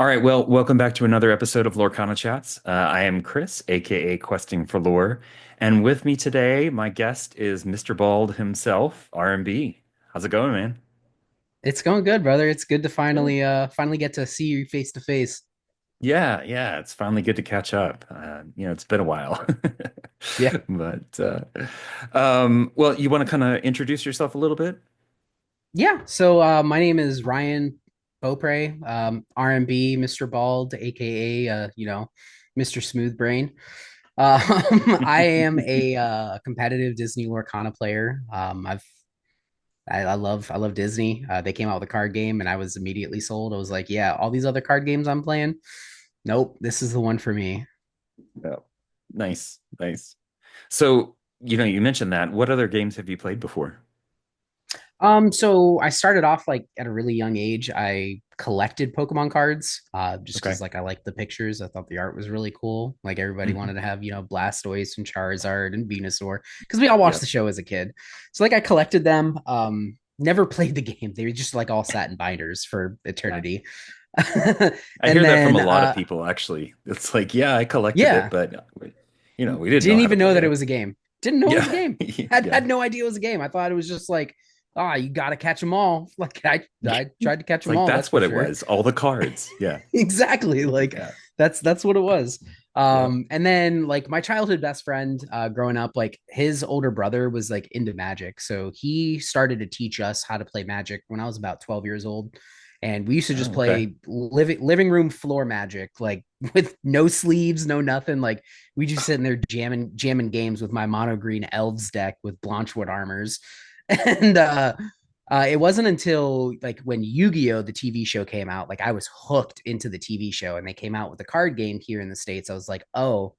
All right, well, welcome back to another episode of Lorcana Chats. I am Chris, aka Questing for Lore, and with me today, my guest is Mr. Bald himself, R&B. How's it going, man? It's going good, brother. It's good to Good. finally get to see you face to face. Yeah, it's finally good to catch up. It's been a while, Yeah. but well, you want to kind of introduce yourself a little bit? Yeah. So my name is Ryan Beaupre, R&B, Mr. Bald, aka Mr. Smooth Brain. I am a competitive Disney Lorcana player. I love Disney. They came out with a card game and I was immediately sold. I was like, yeah, all these other card games I'm playing. Nope, this is the one for me. Oh, nice. So, you mentioned that. What other games have you played before? So I started off like at a really young age. I collected Pokemon cards, just Okay. because like I liked the pictures. I thought the art was really cool. Like everybody Hmm. wanted to have, Blastoise and Charizard and Venusaur because we all watched Yep. the show as a kid. So like I collected them. Never played the game. They were just like all sat in binders for eternity. I And hear that from then a lot of people, actually. It's like, yeah, I collected it, yeah, but we didn't know didn't how to even know play that it it. was a game. Didn't know it was Yeah. a game. Yeah. Had no idea it was a game. I thought it was just like, you got to catch them all. Like I tried to catch It's them like all. That's that's for what it sure. was. All the cards. Yeah. Exactly. Like Yeah. that's what it was. Yep. And then like my childhood best friend, growing up, like his older brother was like into Magic, so he started to teach us how to play Magic when I was about 12 years old. And we used to just Oh, okay. play living room floor Magic, like with no sleeves, no nothing. Like we just sitting there jamming games with my mono green elves deck with Blanchwood armors, and it wasn't until like when Yu-Gi-Oh! The TV show came out, like I was hooked into the TV show and they came out with the card game here in the States. I was like, oh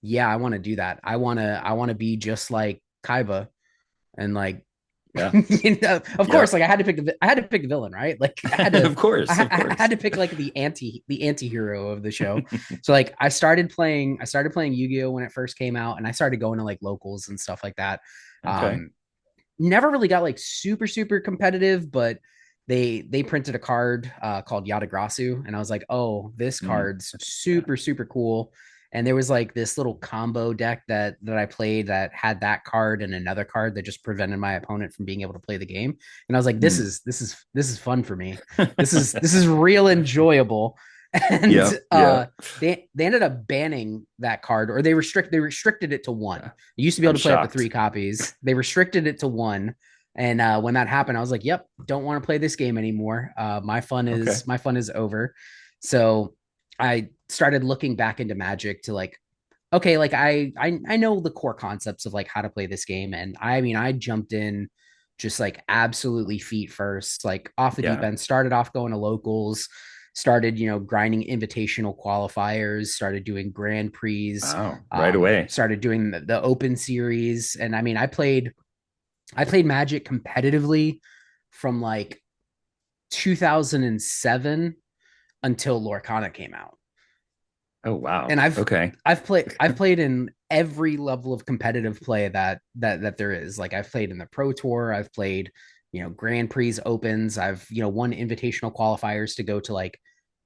yeah, I want to do that. I want to be just like Kaiba and like Yeah. of course, Yep. like I had to pick a villain, right? Like Of course. Of I had course. to pick like the anti-hero of the show. So like I started playing Yu-Gi-Oh when it first came out and I started going to like locals and stuff like that. Okay. Um Never really got like super competitive, but they printed a card called Yatagrasu, and I was like, oh, this Mm. card's Yeah. super cool. And there was like this little combo deck that I played that had that card and another card that just prevented my opponent from being able to play the game. And I was like, Mm. this is fun for me. This is real enjoyable. And Yep. Yep. they ended up banning that card, or they restricted it to one. Yeah. You used to be able I'm to play up to three shocked. copies. They restricted it to one. And when that happened, I was like, "Yep, don't want to play this game anymore. Okay. My fun is over." So I started looking back into Magic to like, okay, like I know the core concepts of like how to play this game, and I mean I jumped in just like absolutely feet first, like off the deep Yeah. end. Started off going to locals, started grinding invitational qualifiers, started doing Grand Prix, Oh, right away. started doing the Open Series, and I mean I played Magic competitively from like 2007 until Lorcana came out. Oh, wow. And Okay. I've played in every level of competitive play that there is. Like I've played in the Pro Tour, I've played, Grand Prix opens, I've, won invitational qualifiers to go to like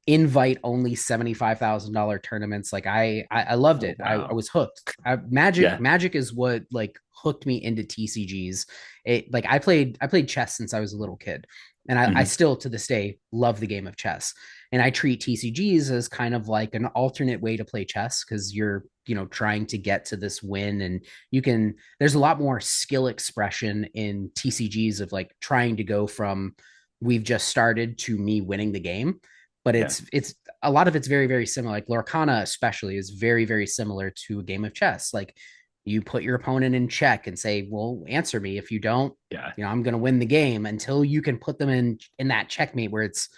invite only $75,000 tournaments. Like I loved Oh, it. I wow. was hooked. Magic Yeah. Magic is what like hooked me into TCGs. It like I played chess since I was a little kid, and I Hmm. still to this day love the game of chess. And I treat TCGs as kind of like an alternate way to play chess because you're trying to get to this win, and there's a lot more skill expression in TCGs of like trying to go from we've just started to me winning the game, but Yeah. it's a lot of it's very similar. Like Lorcana especially is very similar to a game of chess. Like you put your opponent in check and say, well, answer me. If you don't, Yeah. I'm going to win the game until you can put them in that checkmate where it's,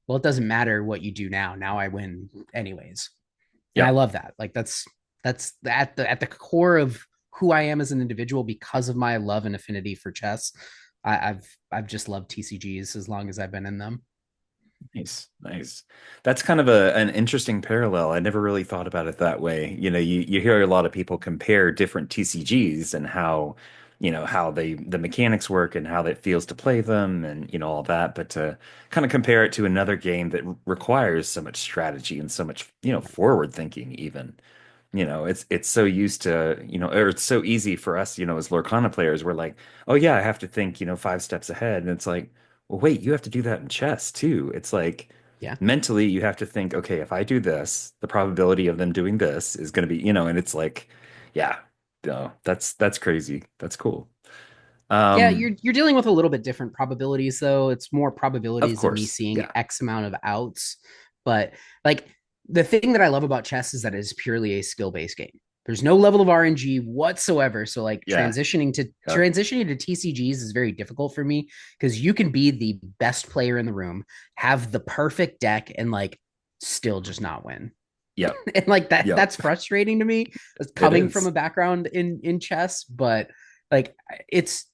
well, it doesn't matter what you do now I win anyways. And I Yep. love that. Like that's at the core of who I am as an individual because of my love and affinity for chess. I've just loved TCGs as long as I've been in them. Nice. That's kind of an interesting parallel. I never really thought about it that way. You hear a lot of people compare different TCGs and how how the mechanics work and how it feels to play them and all that, but to kind of compare it to another game that requires so much strategy and so much forward thinking even. It's so used to, or it's so easy for us, as Lorcana players. We're like, oh yeah, I have to think, 5 steps ahead. And it's like, well, wait, you have to do that in chess too. It's like Yeah. mentally you have to think, okay, if I do this, the probability of them doing this is going to be, and it's like, yeah, no, that's crazy. That's cool. Yeah, Um, you're dealing with a little bit different probabilities though. It's more of probabilities of me course, seeing yeah, X amount of outs. But like the thing that I love about chess is that it is purely a skill-based game. There's no level of RNG whatsoever. So like yeah, yep, transitioning to TCGs is very difficult for me because you can be the best player in the room, have the perfect deck, and like still just not win. yep, And like yep. that's frustrating to me as It coming from a is. background in chess, but like it's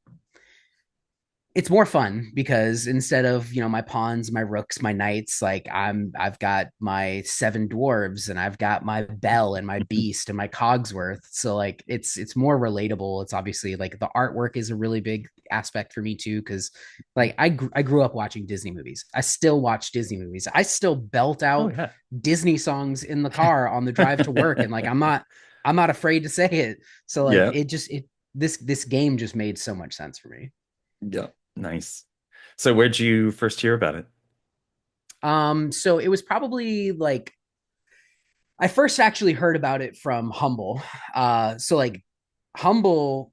it's more fun because instead of my pawns, my rooks, my knights, like I've got my 7 dwarves and I've got my bell and my beast and my cogsworth. So like it's more relatable. It's obviously like the artwork is a really big aspect for me too because like I grew up watching Disney movies. I still watch Disney movies. I still belt Oh out yeah. Disney songs in the car on the drive to work, and like I'm not afraid to say it. So like Yeah. it this game just made so much sense for me. Yeah. Nice. So where'd you first hear about it? So it was probably like I first actually heard about it from Humble. So like Humble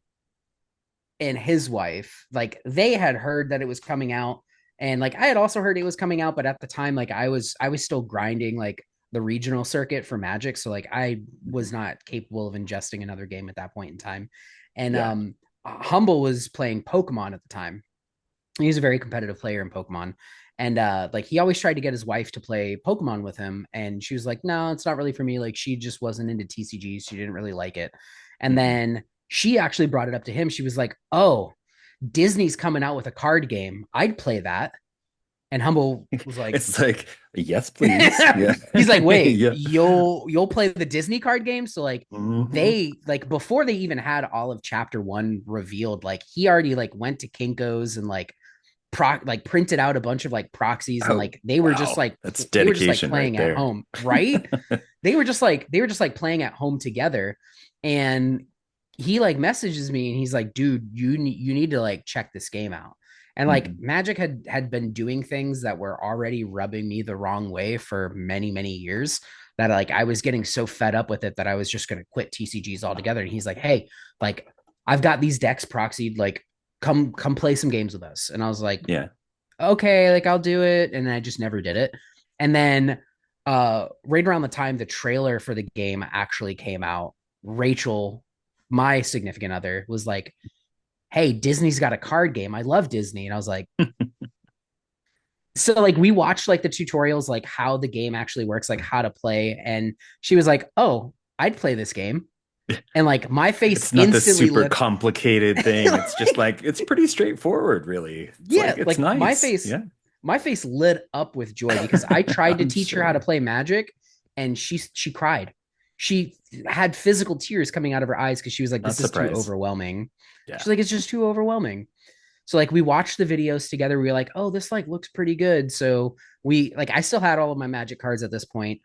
and his wife, like they had heard that it was coming out, and like I had also heard it was coming out, but at the time, like I was still grinding like the regional circuit for Magic, so like I was Mhm. not capable of ingesting another game at that point in time, and Yeah. Humble was playing Pokemon at the time. He's a very competitive player in Pokemon. And like he always tried to get his wife to play Pokemon with him. And she was like, no, it's not really for me. Like she just wasn't into TCGs. She didn't really like it. And Mhm. then she actually brought it up to him. She was like, oh, Disney's coming out with a card game. I'd play that. And Humble was like, It's like, yes, please. Yeah. he's like, wait, Yeah. you'll play the Disney card game? So like Hmm. they like before they even had all of chapter one revealed, like he already like went to Kinko's and like printed out a bunch of like proxies, and Oh, like they were just wow. like That's they were just like dedication right playing at there. home, right? They were just like playing at home together. And he like messages me and he's like, dude, you need to like check this game out. And like Mhm. Magic had been doing things that were already rubbing me the wrong way for many years, that like I was getting so fed up with it that I was just going to quit TCGs altogether. And he's like, hey, like I've got these decks proxied, like come play some games with us. And I was like, Yeah. okay, like I'll do it. And I just never did it. And then right around the time the trailer for the game actually came out, Rachel, my significant other, was like, hey, Disney's got a card game. I love Disney. And I was like, so like we watched like the tutorials, like how the game actually works, like how to play. And she was like, oh, I'd play this game. And like my face It's not this instantly super lit. complicated thing. It's just like, it's pretty straightforward, really. It's Yeah, like, it's like my nice. face Yeah. my face lit up with joy because I tried to I'm teach her how to sure. play Magic, and she cried. She had physical tears coming out of her eyes because she was like, Not this is too surprised. overwhelming. Yeah. She's like, it's just too overwhelming. So like we watched the videos together. We were like, oh, this like looks pretty good. So we like I still had all of my Magic cards at this point.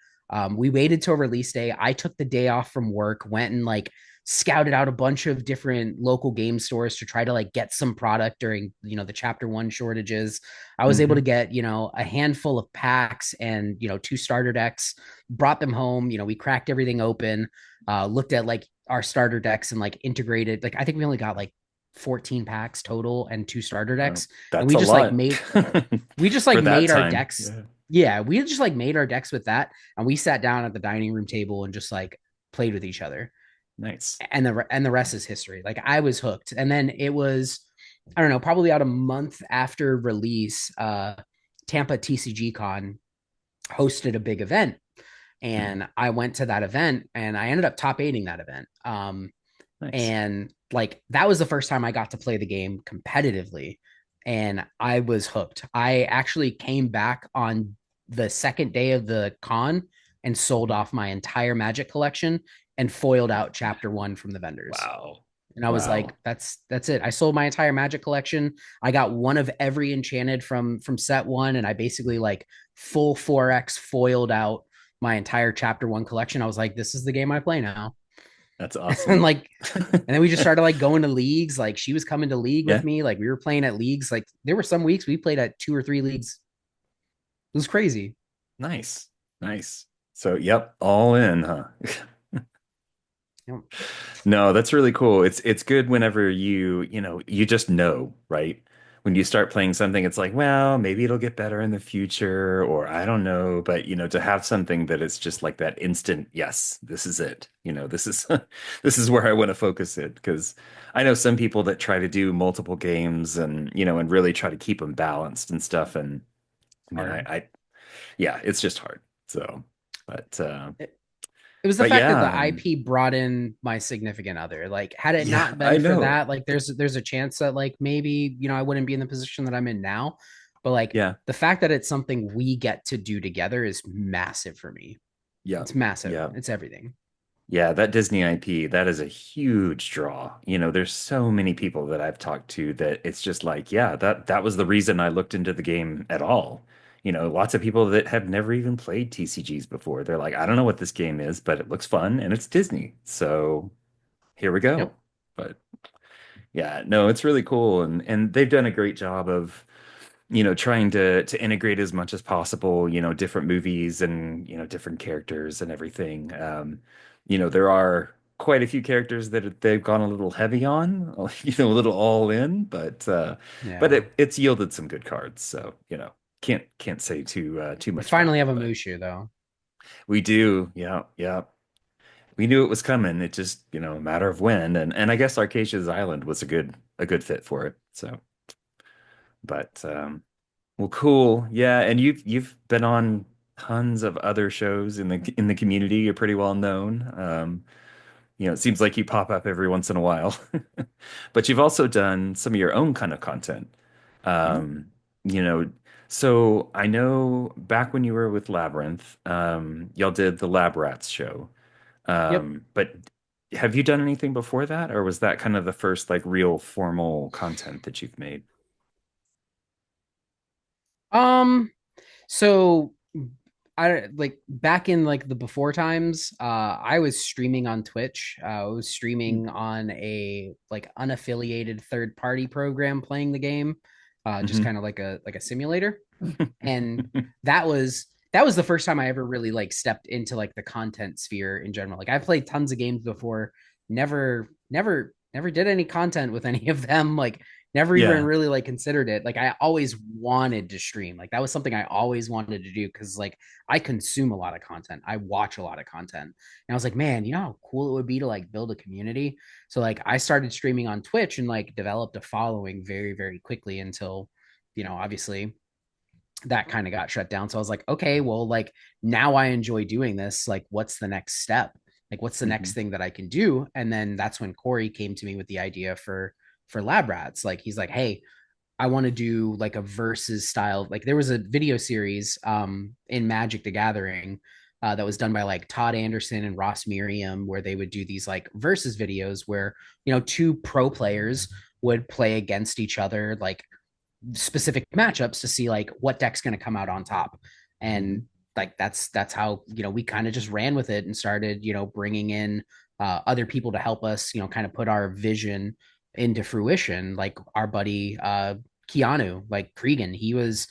We waited till release day. I took the day off from work, went and like scouted out a bunch of different local game stores to try to like get some product during the chapter one shortages. I was able to Hmm. get a handful of packs and 2 starter decks, brought them home. We cracked everything open, looked at like our starter decks and like integrated. Like I think we only got like 14 packs total and 2 starter Oh, decks. And that's a lot we just like for that made our time. decks. Yeah. Yeah, we just like made our decks with that, and we sat down at the dining room table and just like played with each other. Nice. And the rest is history. Like I was hooked. And then it was, I don't know, probably about a month after release, Tampa TCG Con hosted a big event, Mhm. and I went to that event and I ended up top eighting that event. Nice. And like that was the first time I got to play the game competitively, and I was hooked. I actually came back on the second day of the con and sold off my entire Magic collection and foiled out chapter one from the vendors. Wow. And I was like, Wow. that's it. I sold my entire Magic collection. I got one of every enchanted from set one, and I basically like full 4x foiled out my entire chapter one collection. I was like, this is the game I play now. That's And awesome. like, and then we just started like going to leagues. Like she was coming to league with Yeah. me. Like we were playing at leagues. Like there were some weeks we played at 2 or 3 leagues. It was crazy. Nice. Nice. So, yep, all in, huh? You No, that's really cool. It's good whenever you just know, right? When you start playing something, it's like, well, maybe it'll get better in the future, or I don't know. But to have something that it's just like that instant, yes, this is it. This is this is where I want to focus it. Because I know some people that try to do multiple games and really try to keep them balanced and stuff. And man, hard. yeah, it's just hard. So, but It was the but fact that yeah, the IP brought in my significant other. Like, had it yeah, not I been for know. that, like, there's a chance that like maybe I wouldn't be in the position that I'm in now. But like Yeah. the fact that it's something we get to do together is massive for me. Yeah. It's massive. Yeah. It's everything. Yeah, that Disney IP, that is a huge draw. There's so many people that I've talked to that it's just like, yeah, that was the reason I looked into the game at all. Lots of people that have never even played TCGs before. They're like, I don't know what this game is, but it looks fun and it's Disney. So here we go. Yep. But yeah, no, it's really cool and they've done a great job of trying to integrate as much as possible, different movies and, different characters and everything. There are quite a few characters that they've gone a little heavy on, a little all in, but Yeah. it's yielded some good cards. So, can't say too We much about finally it, have a but Mushu though. we do. Yeah, yeah. We knew it was coming. It just, a matter of when. And I guess Arcasia's Island was a good fit for it. So, but well, cool. Yeah, and you've been on tons of other shows in the community. You're pretty well known. It seems like you pop up every once in a while. But you've also done some of your own kind of content. Mhm. Um, you know, so I know back when you were with Labyrinth, y'all did the Lab Rats show. Yep. But have you done anything before that, or was that kind of the first like real formal content that you've made? Um, So I like back in like the before times, I was streaming on Twitch. I was streaming on a like unaffiliated third party program playing the game, just Mm-hmm. kind of like a simulator. And that was the first time I ever really like stepped into like the content sphere in general. Like I've played tons of games before, never did any content with any of them. Like never even Yeah, really like considered it. Like I always wanted to stream. Like that was something I always wanted to do because like I consume a lot of content. I watch a lot of content. And I was like, man, you know how cool it would be to like build a community. So like I started streaming on Twitch and like developed a following very, very quickly until, obviously that kind of got shut down. So I was like, okay, well, like now I enjoy doing this. Like, what's the next step? Like, what's the hmm next thing that I can do? And then that's when Corey came to me with the idea for Lab Rats. Like, he's like, hey, I want to do like a versus style. Like, there was a video series in Magic the Gathering. That was done by like Todd Anderson and Ross Merriam, where they would do these like versus videos where, two pro players would play against each other, like specific matchups to see like what deck's going to come out on top. hmm And like that's how we kind of just ran with it and started bringing in other people to help us kind of put our vision into fruition, like our buddy Keanu, like Cregan. He was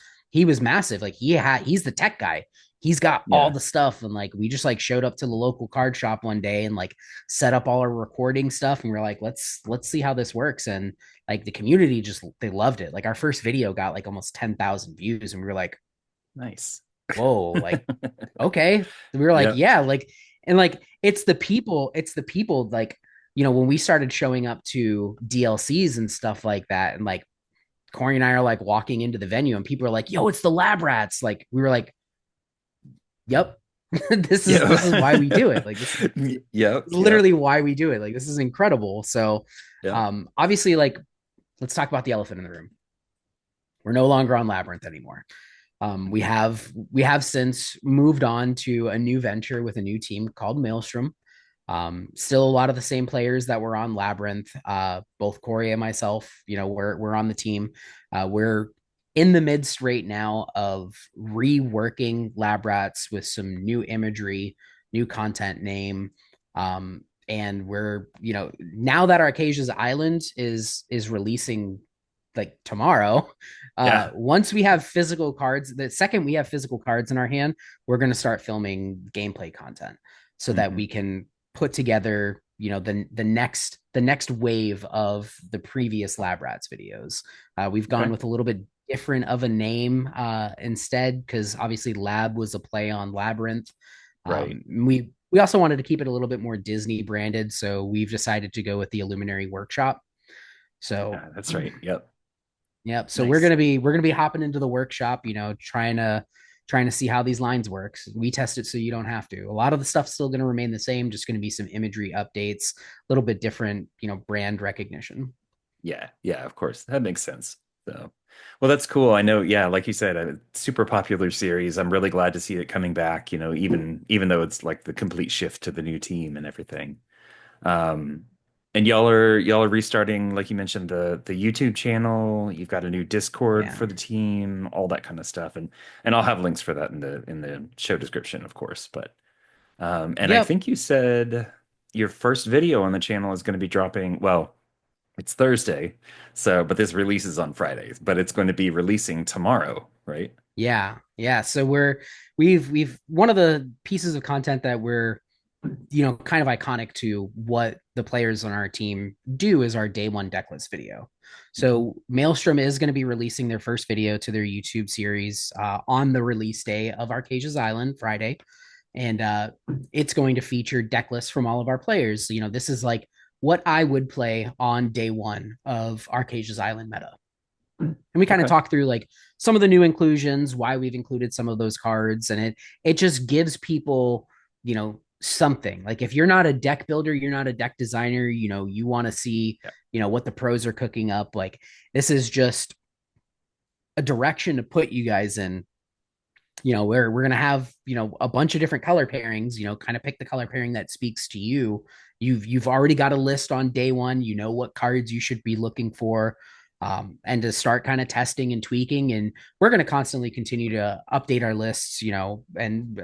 massive. Like he's the tech guy. He's got all Yeah, the stuff, and like we just like showed up to the local card shop one day and like set up all our recording stuff, and we are like, let's see how this works. And like the community just they loved it. Like our first video got like almost 10,000 views, and we were like, nice. whoa, like okay. We were like, Yeah, yeah, like and like it's the people like when we started showing up to DLCs and stuff like that, and like Corey and I are like walking into the venue, and people are like, yo, it's the Lab Rats. Like we were like, yep. this is yeah, this is why we do it. Like this is yep, literally yep, why we do it. Like this is incredible. So yep. obviously like let's talk about the elephant in the room. We're no longer on Labyrinth anymore. We have since moved on to a new venture with a new team called Maelstrom. Still a lot of the same players that were on Labyrinth. Both Corey and myself, we're on the team. We're in the midst right now of reworking Lab Rats with some new imagery, new content name. And we're, now that Arcasia's Island is releasing like tomorrow, Yeah. once we have physical cards, the second we have physical cards in our hand, we're going to start filming gameplay content so that Hmm. we can put together, the next wave of the previous Lab Rats videos. We've gone Okay. with a little bit different of a name instead, because obviously Lab was a play on Labyrinth. Right. We also wanted to keep it a little bit more Disney branded, so we've decided to go with the Illuminary Workshop. So Yeah, that's right. Yep. yep. So we're Nice. gonna be we're gonna be hopping into the workshop, trying to see how these lines work. We test it so you don't have to. A lot of the stuff's still gonna remain the same, just gonna be some imagery updates, a little bit different, brand recognition. Yeah. Yeah, of course. That makes sense. So, well, that's cool. I know, yeah, like you said, a super popular series. I'm really glad to see it coming back, even though it's like the complete shift to the new team and everything. Um, and y'all are restarting, like you mentioned, the YouTube channel. You've got a new Discord Yeah. for the team, all that kind of stuff. And I'll have links for that in the show description, of course. But and I Yep. think you said your first video on the channel is going to be dropping, well, it's Thursday, so but this releases on Fridays, but it's going to be releasing tomorrow, right? Yeah. Yeah. So we've one of the pieces of content that we're kind of iconic to what the players on our team do is our day one decklist video. Mhm. So Maelstrom is going to be releasing their first video to their YouTube series on the release day of Arcasia's Island, Friday. And it's going to feature deck lists from all of our players. This is like what I would play on day one of Arcasia's Island meta. And we kind of Okay. talk through like some of the new inclusions, why we've included some of those cards, and it just gives people, something. Like if you're not a deck builder, you're not a deck designer, you want to see, Yeah. what the pros are cooking up. Like this is just a direction to put you guys in. Where we're gonna have, a bunch of different color pairings, kind of pick the color pairing that speaks to you. You've already got a list on day one, what cards you should be looking for. And to start kind of testing and tweaking. And we're going to constantly continue to update our lists, and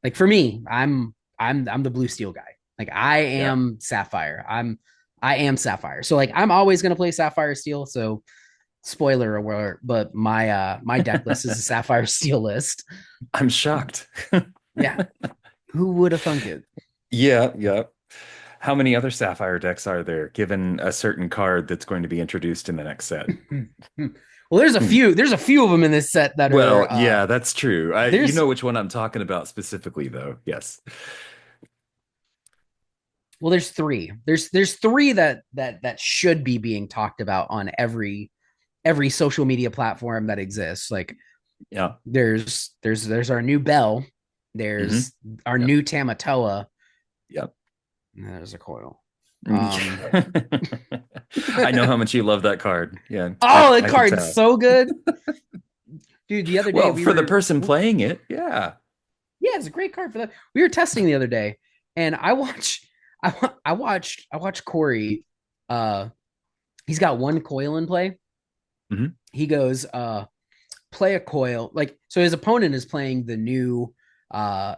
like for me, I'm the blue steel guy. Like I Yeah. am Sapphire. I am Sapphire. So like I'm always going to play Sapphire Steel. So spoiler alert, but my deck list is a Sapphire Steel list. I'm shocked. Yeah. Who would have thunk it? Yeah, yeah. How many other Sapphire decks are there, given a certain card that's going to be introduced in the next set? Well, there's a Hmm. few. There's a few of them in this set that Well, are yeah, that's true. You there's know which one I'm talking about specifically, though. Yes. well, there's three. There's three that should be being talked about on every social media platform that exists. Like Yeah. there's our new Bell, Hmm. there's our Yep. new Tamatoa, Yep. and there's a coil. Um, I know how much you love that card. Yeah, oh, the I can card's tell. so good, dude. The other day Well, we for the were person playing it, yeah. yeah, it's a great card for that. We were testing the other day, and I watched Corey. Uh, he's got one coil in play. Hmm. He goes, play a coil. Like so, his opponent is playing the new uh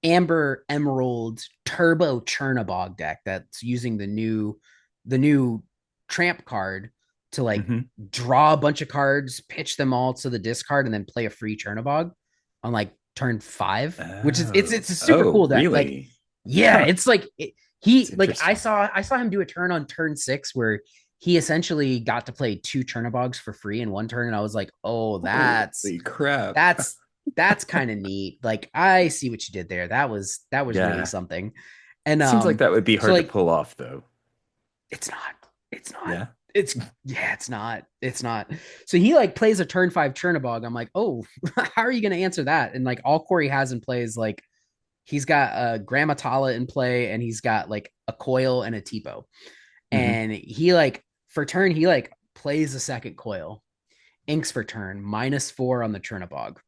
Amber Emerald Turbo Chernabog deck that's using the new Tramp card to like Hmm. draw a bunch of cards, pitch them all to the discard, and then play a free Chernabog on like turn five, which is it's Oh, a super oh, cool deck. Like, really? yeah, Huh. it's like It's he like I interesting. saw I saw him do a turn on turn six where he essentially got to play two Chernabogs for free in one turn, and I was like, oh, that's Holy crap. that's that's kind of neat. Like I see what you did there. That was really Yeah. something. And Seems like that would be so hard to like pull off, though. it's not. It's not. Yeah. It's yeah, it's not. It's not. So he like plays a turn five Chernabog. I'm like, oh, how are you gonna answer that? And like all Corey has in play is like he's got a Grammatala in play and he's got like a coil and a Tipo. Hmm. And he like for turn, he like plays a second coil, inks for turn, -4 on the Chernabog.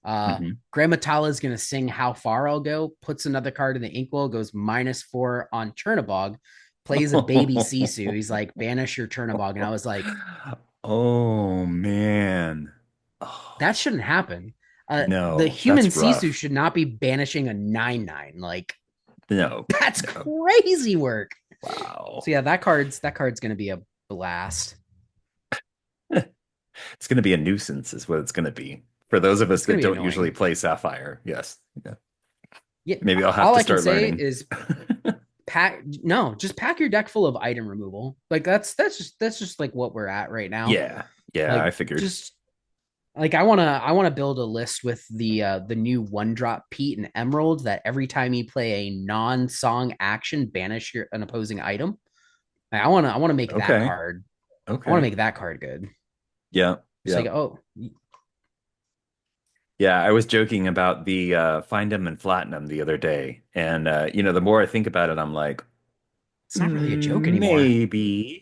Hmm. Grammatala is going to sing How Far I'll Go, puts another card in the inkwell, goes -4 on Chernabog, plays a baby Sisu. He's like, banish your Chernabog. And I was like, Oh man. that Oh shouldn't happen. The no, human that's Sisu rough. should not be banishing a 9/9. Like, No, that's no. crazy work. So Wow. yeah, that card's gonna be a blast. It's going to be a nuisance, is what it's going to be. For those of us It's gonna that be don't usually annoying. play Sapphire, yes. Yeah. Yeah, Maybe I'll have all to I can start say learning. is pack no, just pack your deck full of item removal. Like that's just like what we're at right now. Yeah, yeah, I Like figured. just like I wanna build a list with the new one drop Pete and Emerald that every time you play a non-song action, banish an opposing item. Like, I wanna make that Okay, card. I wanna okay. make that card good. Yeah, It's like, yeah. oh, Yeah, I was joking about the find 'em and flatten 'em the other day. And the more I think about it, I'm like, it's not really a joke anymore. maybe.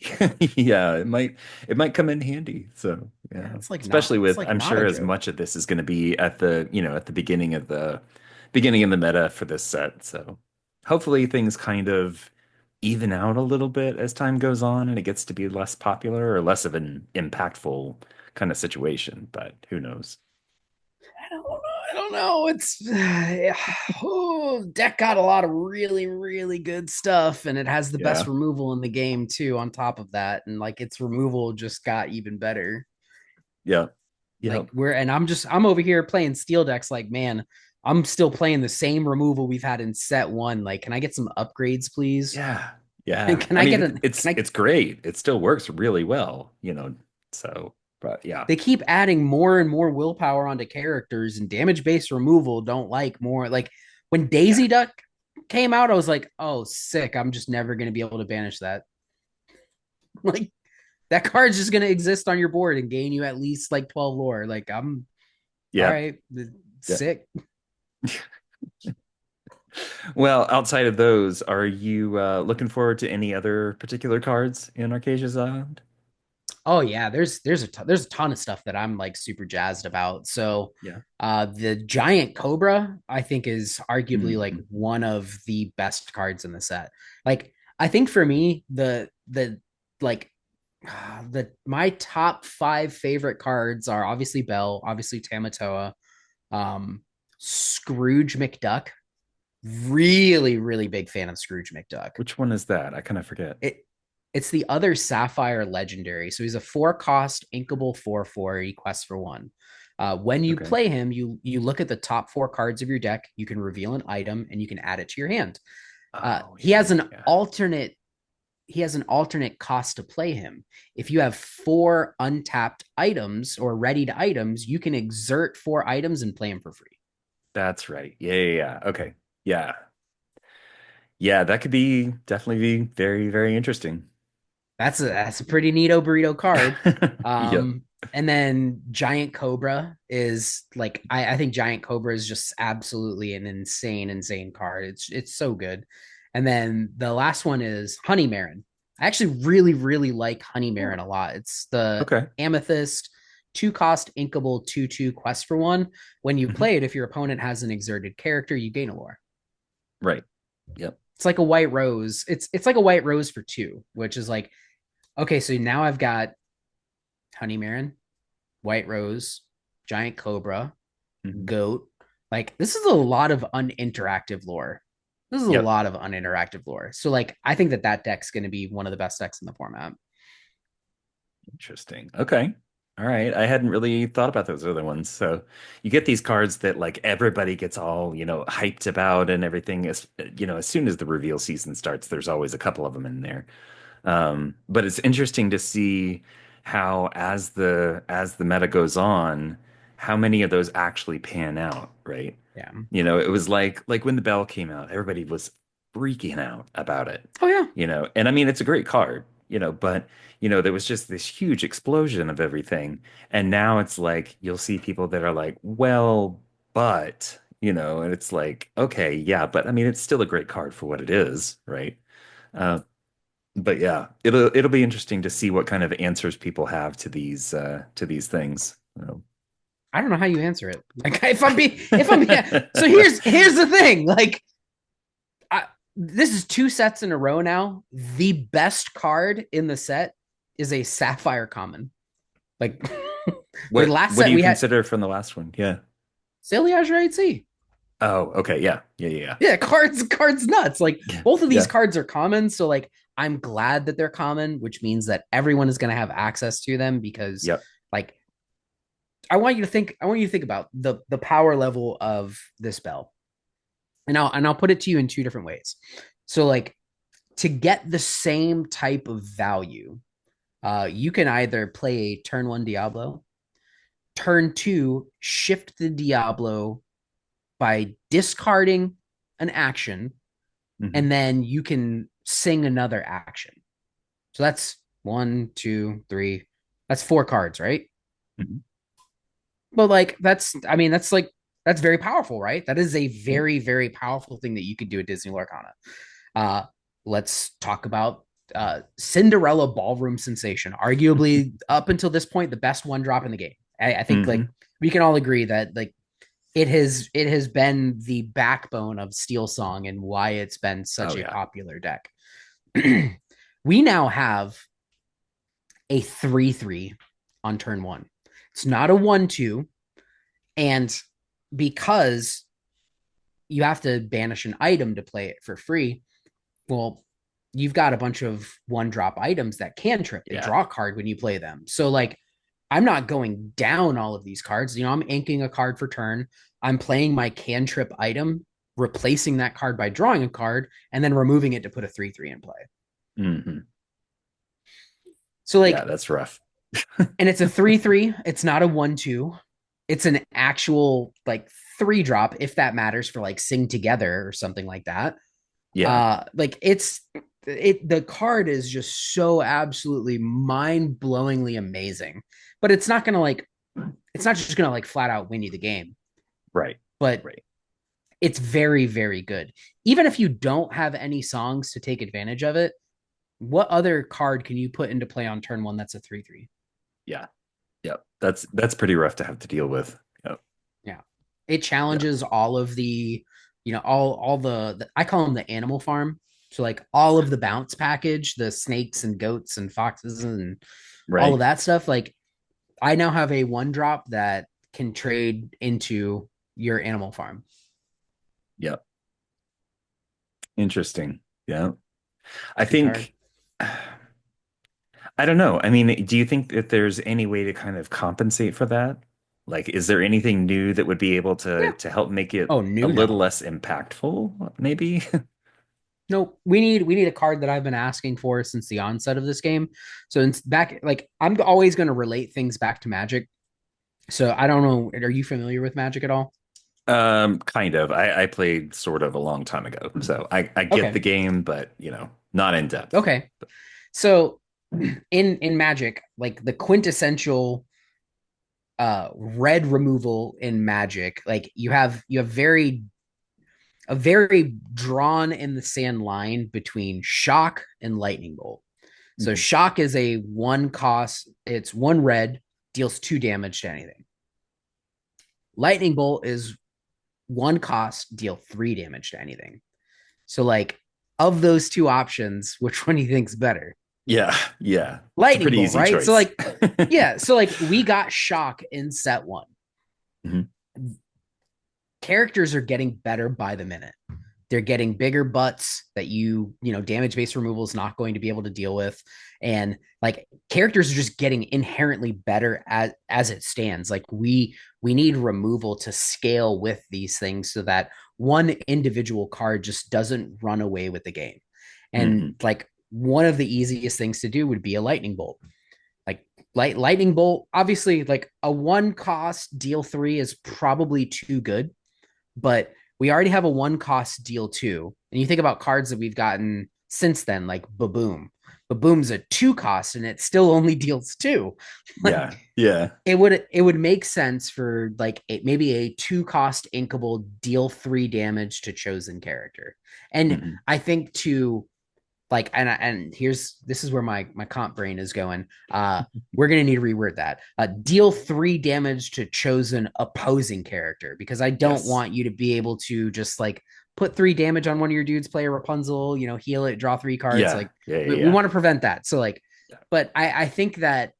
Yeah, it might come in handy. So, Yeah, yeah. it's Especially with like I'm not sure a as joke. much of this is going to be at the beginning of the meta for this set. So, hopefully things kind of even out a little bit as time goes on and it gets to be less popular or less of an impactful kind of situation, but who knows? I don't know. I don't know. It's oh, deck got a lot of really, really good stuff, and it has the best Yeah. removal in the game too. On top of that, and like its removal just got even better. Yeah. Like Yep. I'm over here playing steel decks. Like man, I'm still playing the same removal we've had in set one. Like, can I get some upgrades, please? Yeah. Yeah. Can I I mean, get a? it's Can I? it's great. It still works really well. So, but yeah. They keep adding more and more willpower onto characters, and damage based removal don't like more. Like when Yeah. Daisy Duck came out, I was like, oh, sick. I'm just never going to be able to banish that. Like that card's just going to exist on your board and gain you at least like 12 lore. Like I'm all Yeah. right, Yeah. sick. Well, outside of those, are you looking forward to any other particular cards in Arcasia's Island? Oh yeah, there's a ton of stuff that I'm like super jazzed about. So Yeah. the giant cobra I think is arguably like Mhm. one of the best cards in the set. Like I think for me the like the my top five favorite cards are obviously Bell, obviously Tamatoa, um, Scrooge McDuck. Really, really big fan of Scrooge McDuck. Which one is that? I kind of forget. It's the other Sapphire legendary. So he's a 4 cost inkable 4/4. He quests for one. When you Okay. play him, you look at the top 4 cards of your deck. You can reveal an item and you can add it to your hand. Uh, Oh, he yeah, has yeah, an yeah. alternate he has an alternate cost to play him. If you have 4 untapped items or readied items, you can exert 4 items and play him for free. That's right. Yeah, yeah, yeah. Okay. Yeah. Yeah, that could be definitely be very, very interesting. That's a pretty neato burrito card. Yep. Um, and then Giant Cobra is like I think Giant Cobra is just absolutely an insane, insane card. It's so good. And then the last one is Honey Marin. I actually really, really like Honey Marin a lot. It's the Okay. Amethyst 2 cost inkable 2/2 quest for one. When you Mhm. play it, if your opponent has an exerted character, you gain a lore. Right. Yep. It's like a white rose. It's like a white rose for two, which is like okay, so now I've got Honey Marin, White Rose, Giant Cobra, Mhm. Goat. Like this is a lot of uninteractive lore. This is a Yep. lot of uninteractive lore. So like I think that deck's going to be one of the best decks in the format. Interesting. Okay. All right. I hadn't really thought about those other ones. So you get these cards that like everybody gets all hyped about and everything as soon as the reveal season starts, there's always a couple of them in there. But it's interesting to see how as the meta goes on, how many of those actually pan out, right? Yeah. It was like when the bell came out, everybody was freaking out about it. Oh yeah. And I mean it's a great card, but there was just this huge explosion of everything. And now it's like you'll see people that are like, well, and it's like, okay, yeah, but I mean it's still a great card for what it is, right? Uh, but yeah, it'll be interesting to see what kind of answers people have to these things. I don't know how you answer it. Like if I'm so here's the thing. Like this is two sets in a row now. The best card in the set is a Sapphire Common. Like the last What do set you we had consider from the last one? Yeah. Celiage Right Sea. Oh, okay. Yeah. Yeah. Yeah. Yeah, cards nuts. Like Yeah. both of these Yeah. cards are common, so like I'm glad that they're common, which means that everyone is going to have access to them because Yep. like I want you to think about the power level of this spell. And I'll put it to you in two different ways. So like to get the same type of value, you can either play a turn one Diablo, turn two, shift the Diablo by discarding an action, Hmm. and then you can sing another action. So that's one, two, three. That's four cards, right? Hmm. But like that's like that's very powerful, right? That is a Yeah. very, very powerful thing that you could do at Disney Lorcana. Uh, let's talk about Cinderella Ballroom Sensation, arguably up until this point the best one drop in the game. I think like Hmm. we can all agree that like it has been the backbone of Steel Song and why it's been such Oh a yeah. popular deck. We now have a 3/3 on turn one. It's not a 1/2. And because you have to banish an item to play it for free, well, you've got a bunch of one drop items that can trip. They Yeah. draw a card when you play them. So, like, I'm not going down all of these cards. I'm inking a card for turn. I'm playing my cantrip item, replacing that card by drawing a card, and then removing it to put a 3/3 in play. Hmm. So, Yeah, like, that's rough. and it's a 3/3. It's not a 1/2. It's an actual, like, three drop, if that matters for like Sing Together or something like that. Yeah. Like the card is just so absolutely mind-blowingly amazing. But it's not just gonna like flat out win you the game, Right. but Right. it's very, very good. Even if you don't have any songs to take advantage of it, what other card can you put into play on turn one that's a 3/3? Yeah. Yep. That's pretty rough to have to deal with. Yep. Yeah. It Yeah. challenges all of all the I call them the animal farm. So like all of the bounce package, the snakes and goats and foxes and all of Right. that stuff. Like I now have a one drop that can trade into your animal farm. Yep. Interesting. Yeah. I Good card. think I don't know. I mean, do you think that there's any way to kind of compensate for that? Like, is there anything new that would be able Yeah. to help make it Oh, a new little no. less impactful, maybe? No, we need a card that I've been asking for since the onset of this game. So it's back like I'm always going to relate things back to Magic. So I don't know. Are you familiar with Magic at all? Kind of. I played sort of a long time ago, so I get the Okay. game, but not in depth. Okay. So in Magic, like the quintessential red removal in Magic, like you have a very drawn in the sand line between Shock and Lightning Bolt. So Mhm. Shock is a one cost, it's one red, deals two damage to anything. Lightning Bolt is one cost, deal three damage to anything. So like of those two options, which one do you think's better? Yeah, yeah. It's a Lightning pretty Bolt, easy right? So choice. like, yeah, so like we got Shock in set one. Mhm. Characters are getting better by the minute. They're getting bigger butts that damage based removal is not going to be able to deal with. And like characters are just getting inherently better as it stands. Like we need removal to scale with these things so that one individual card just doesn't run away with the game. And Mhm. like one of the easiest things to do would be a lightning bolt. Like lightning bolt, obviously, like a one cost deal three is probably too good, but we already have a one cost deal two. And you think about cards that we've gotten since then, like Baboom. Baboom's a two cost and it still only deals two. Like Yeah, yeah. it would make sense for like maybe a two cost inkable deal three damage to chosen character. And Mhm. I think to like, and here's this is where my comp brain is going. We're gonna need to reword that. Deal 3 damage to chosen opposing character, because I don't Yes. want you to be able to just like put 3 damage on one of your dudes, play a Rapunzel, heal it, draw 3 cards. Yeah. Like Yeah. Yeah. we Yeah. want to prevent that. So like, Yeah. but I think that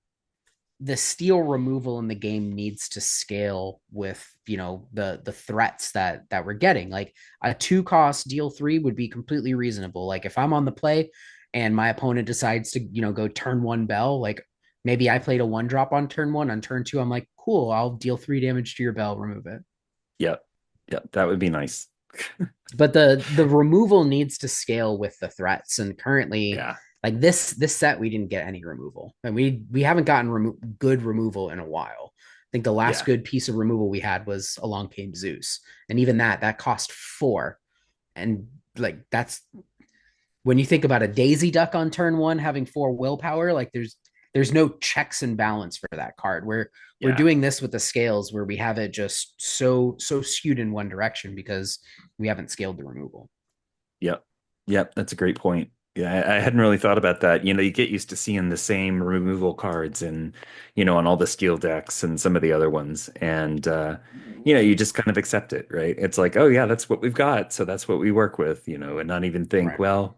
the steal removal in the game needs to scale with the threats that we're getting. Like a 2 cost deal 3 would be completely reasonable. Like if I'm on the play and my opponent decides to go turn 1 bell, like maybe I played a 1 drop on turn 1, on turn 2 I'm like, cool, I'll deal 3 damage to your bell, remove it. Yep. Yep. That would be nice. But the removal needs to scale with the threats, and currently, Yeah. like this set, we didn't get any removal, and we haven't gotten good removal in a while. I think the last Yeah. good piece of removal we had was Along Came Zeus, and even that cost 4. And like that's when you think about a Daisy Duck on turn 1 having 4 willpower, like there's no checks and balance for that card. We're Yeah. doing this with the scales where we have it just so skewed in one direction because we haven't scaled the removal. Yep. Yep. That's a great point. Yeah, I hadn't really thought about that. You get used to seeing the same removal cards and, on all the steel decks and some of the other ones. And, you just kind of accept it, right? It's like, oh, yeah, that's what we've got. So that's what we work with, and not even think, Right. well,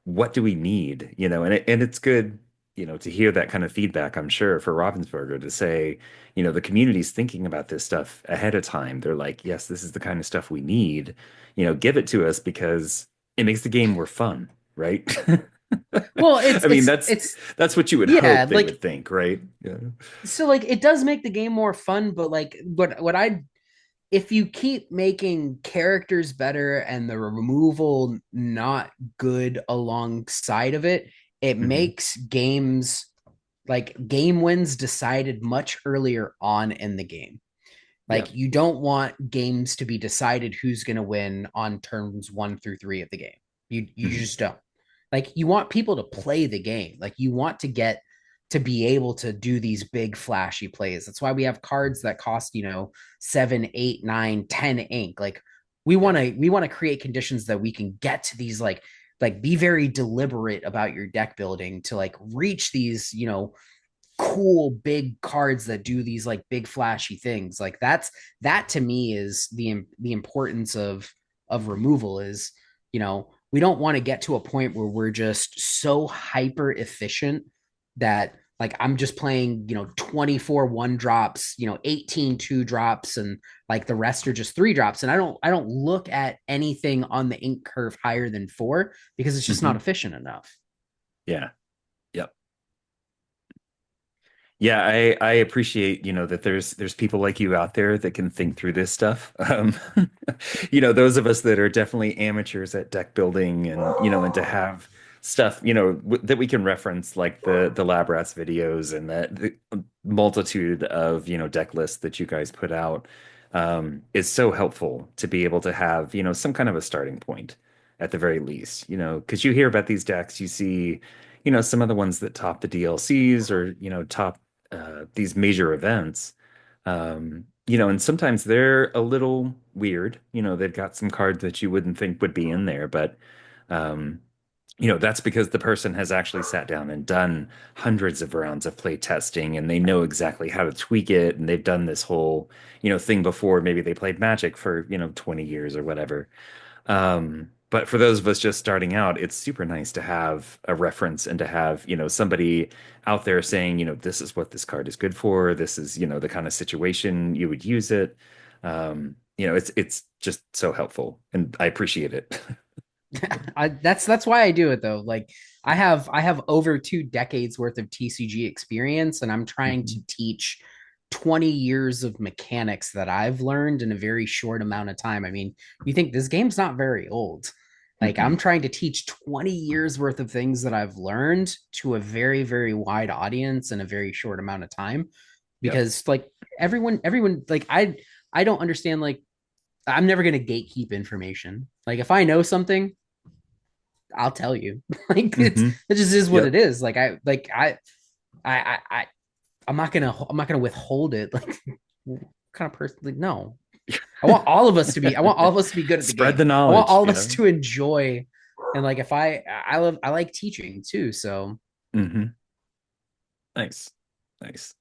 what do we need? And it's good, to hear that kind of feedback, I'm sure, for Ravensburger to say, the community's thinking about this stuff ahead of time. They're like, yes, this is the kind of stuff we need. Give it to us because it makes the game more fun, right? Well, I mean, that's what you would yeah, hope they like would think, right? Yeah. so like it does make the game more fun, but like what I if you keep making characters better and the removal not good alongside of it, it Hmm. makes games like game wins decided much earlier on in the game. Yeah. Like you don't want games to be decided who's going to win on turns 1 through 3 of the game. You Hmm. just don't. Like you want people to play the game. Like you want to get to be able to do these big flashy plays. That's why we have cards that cost 7, 8, 9, 10 ink. Like Yeah. we want to create conditions that we can get to these like be very deliberate about your deck building to like reach these cool big cards that do these like big flashy things. Like that to me is the importance of removal is we don't want to get to a point where we're just so hyper efficient that like I'm just playing 24 1 drops, 18 2 drops, and like the rest are just 3 drops, and I don't look at anything on the ink curve higher than 4 because it's just not Hmm. efficient enough. Yeah. Yep. Yeah, I appreciate, that there's people like you out there that can think through this stuff. Those of us that are definitely amateurs at deck building and to have stuff, that we can reference like the Lab Rats videos and the multitude of, deck lists that you guys put out, is so helpful to be able to have, some kind of a starting point at the very least, because you hear about these decks, you see, some of the ones that top the DLCs or, top these major events. And sometimes they're a little weird. They've got some cards that you wouldn't think would be in there, but um, that's because the person has actually sat down and done hundreds of rounds of play testing and they know exactly how to tweak it. And they've done this whole, thing before. Maybe they played Magic for, 20 years or whatever. But for those of us just starting out, it's super nice to have a reference and to have, somebody out there saying, this is what this card is good for. This is, the kind of situation you would use it. It's just so helpful and I appreciate it. That's why I do it though. Like I have over 2 decades worth of TCG experience, and I'm trying to Mhm. teach 20 years of mechanics that I've learned in a very short amount of time. I mean, you think this game's not very old. Like I'm Mm-mm. trying to teach 20 years worth of things that I've learned to a very, very wide audience in a very short amount of time. Yep. Because like everyone like I don't understand, like I'm never gonna gatekeep information. Like if I know something, I'll tell you. Like Hmm. it just is what it Yep. is. I I'm not gonna withhold it. Like what kind of person? Like no, I want all of us to be good at the Spread game. the I want knowledge, all of us to enjoy And like if I like teaching too, so Hmm. Nice. Nice.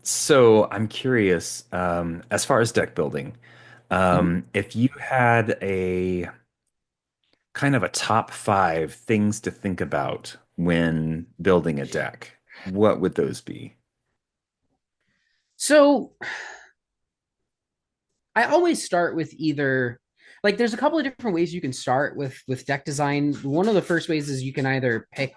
So I'm curious, as far as deck building, mhm. if you had a kind of a top five things to think about when building a deck, what would those be? So I always start with either like there's a couple of different ways you can start with deck design. One of the first ways is you can either pick,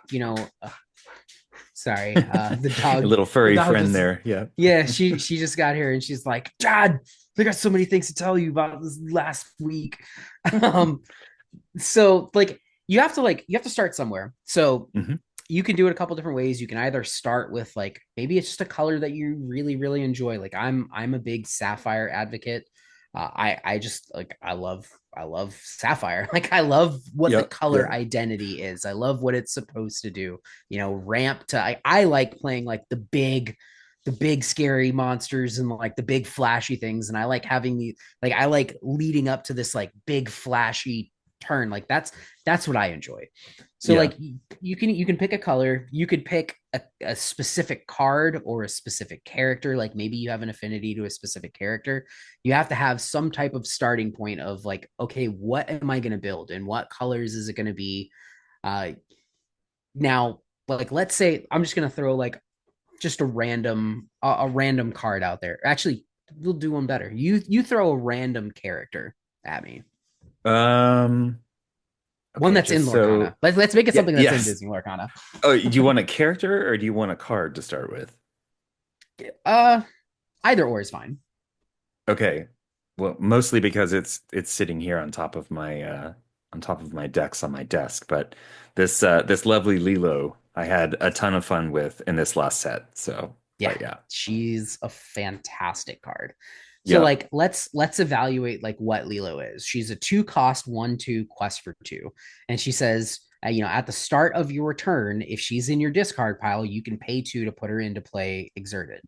sorry, A little the furry dog friend just there. Yeah. yeah, she just got here and she's like, Dad, I got so many things to tell you about this last week. um so like you have to start somewhere. So Hmm. you can do it a couple different ways. You can either start with like maybe it's just a color that you really really enjoy. Like I'm a big sapphire advocate. I just like I love sapphire. Like I love what the Yep. color Yep. identity is. I love what it's supposed to do. Ramp to I like playing like the big scary monsters and like the big flashy things. And I like having the like I like leading up to this like big flashy turn. Like that's what I enjoy. So Yeah. like you can pick a color, you could pick a specific card or a specific character, like maybe you have an affinity to a specific character. You have to have some type of starting point of like, okay, what am I going to build and what colors is it going to be? Uh Now, like let's say I'm just going to throw like just a random card out there. Actually, we'll do one better. You throw a random character at me. Um, One okay, that's in just Lorcana. so Let's make it yeah, something that's in yes. Disney Lorcana. Oh, do you want a character or do you want a card to start with? Uh Either or is fine. Okay. Well, mostly because it's sitting here on top of my decks on my desk, but this lovely Lilo I had a ton of fun with in this last set. So, Yeah, but yeah. she's a fantastic card. So Yeah. like let's evaluate like what Lilo is. She's a 2 cost 1/2 quest for 2. And she says, at the start of your turn, if she's in your discard pile, you can pay 2 to put her into play exerted.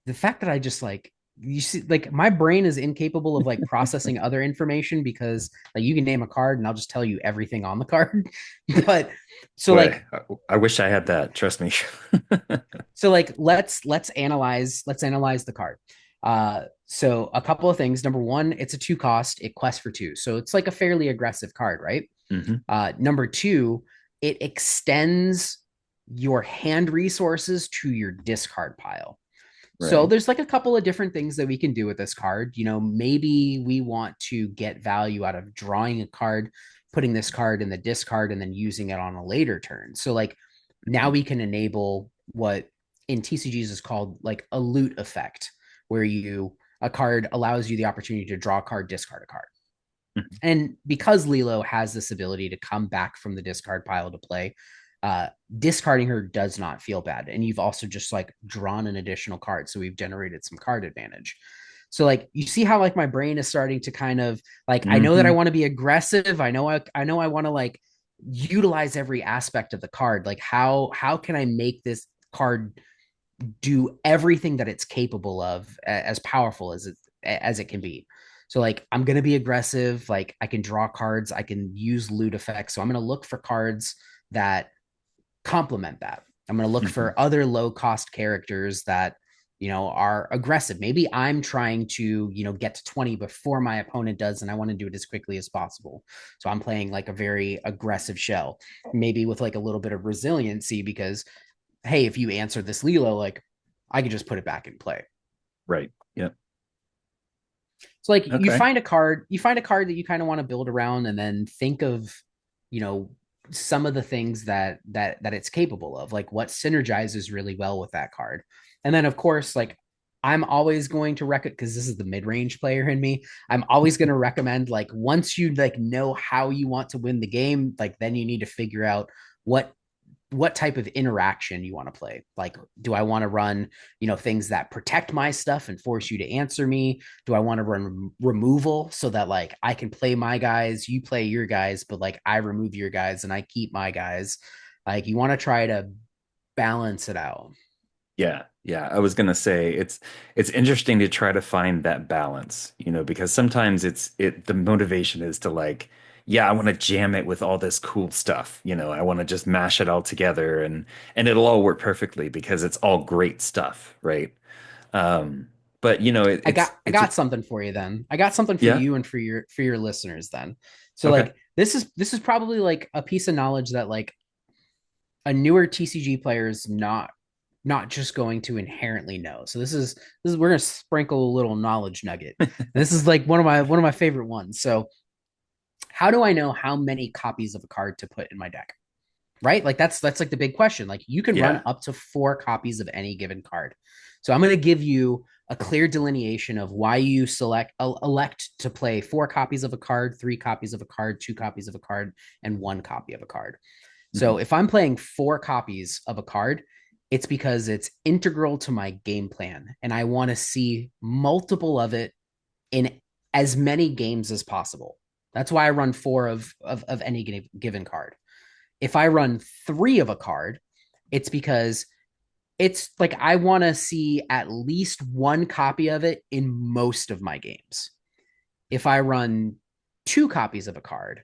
The fact that I just like you see like my brain is incapable of like processing other information because like you can name a card and I'll just tell you everything on the card. But so Boy, like I wish I had that. Trust me. So like let's analyze the card. So a couple of things. Number one, it's a 2 cost, it quests for 2. So it's like a fairly aggressive card, right? Hmm. Number two, it extends your hand resources to your discard pile. So Right. there's like a couple of different things that we can do with this card. Maybe we want to get value out of drawing a card, putting this card in the discard, and then using it on a later turn. So like now we can enable what in TCGs is called like a loot effect, where a card allows you the opportunity to draw a card, discard a card. Mhm. And because Lilo has this ability to come back from the discard pile to play, uh, discarding her does not feel bad. And you've also just like drawn an additional card. So we've generated some card advantage. So like you see how like my brain is starting to kind of like I know that I Hmm. want to be aggressive. I know I want to like utilize every aspect of the card. Like how can I make this card do everything that it's capable of as powerful as it can be. So like I'm going to be aggressive, like I can draw cards, I can use loot effects. So I'm going to look for cards that complement that. I'm going to look Hmm. for other low cost characters that are aggressive. Maybe I'm trying to, get to 20 before my opponent does and I want to do it as quickly as possible. So I'm playing like a very aggressive shell, maybe with like a little bit of resiliency because hey, if you answer this Lilo, like I could just put it back in play. Right. Yep. So like Okay. you find a card that you kind of want to build around, and then think of, you know, some of the things that it's capable of, like what synergizes really well with that card. And then of course, like I'm always going to recommend because this is the mid-range player in me. I'm always going to recommend like once you like know how you want to win the game, like then you need to figure out what what type of interaction you want to play. Like, do I want to run, things that protect my stuff and force you to answer me? Do I want to run removal so that like I can play my guys, you play your guys, but like I remove your guys and I keep my guys? Like, you want to try to balance it out. Yeah, yeah. I was gonna say it's interesting to try to find that balance, because sometimes the motivation is to like, yeah, I want to jam it with all this cool stuff. I want to just mash it all together and it'll all work perfectly because it's all great stuff, right? Um, but I got I it's got something for you then. I got something for yeah, you and for your listeners then. So okay. like this is probably like a piece of knowledge that like a newer TCG player is not just going to inherently know. So this is we're gonna sprinkle a little knowledge nugget. And this is like one of my favorite ones. So how do I know how many copies of a card to put in my deck? Right? Like that's like the big question. Like you can run Yeah. up to 4 copies of any given card. So I'm going to give you a clear delineation of why you elect to play 4 copies of a card, 3 copies of a card, 2 copies of a card, and 1 copy of a card. So Mhm. if I'm playing 4 copies of a card, it's because it's integral to my game plan, and I want to see multiple of it in as many games as possible. That's why I run four of any given card. If I run 3 of a card, it's because it's like I want to see at least 1 copy of it in most of my games. If I run 2 copies of a card,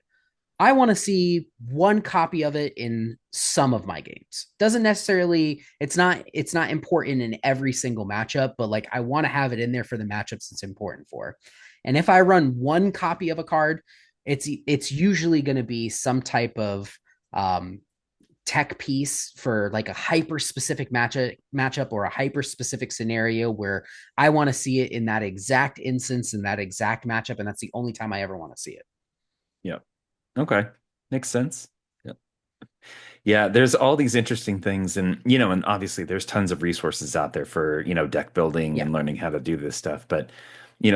I want to see 1 copy of it in some of my games. Doesn't necessarily it's not important in every single matchup, but like I want to have it in there for the matchups it's important for. And if I run 1 copy of a card, it's usually going to be some type of um, tech piece for like a hyper specific matchup or a hyper specific scenario where I want to see it in that exact instance in that exact matchup, and that's the only time I ever want to see it. Yeah. Okay. Makes sense. Yeah. Yeah, there's all these interesting things and obviously there's tons of resources out there for, deck building Yeah. and learning how to do this stuff, but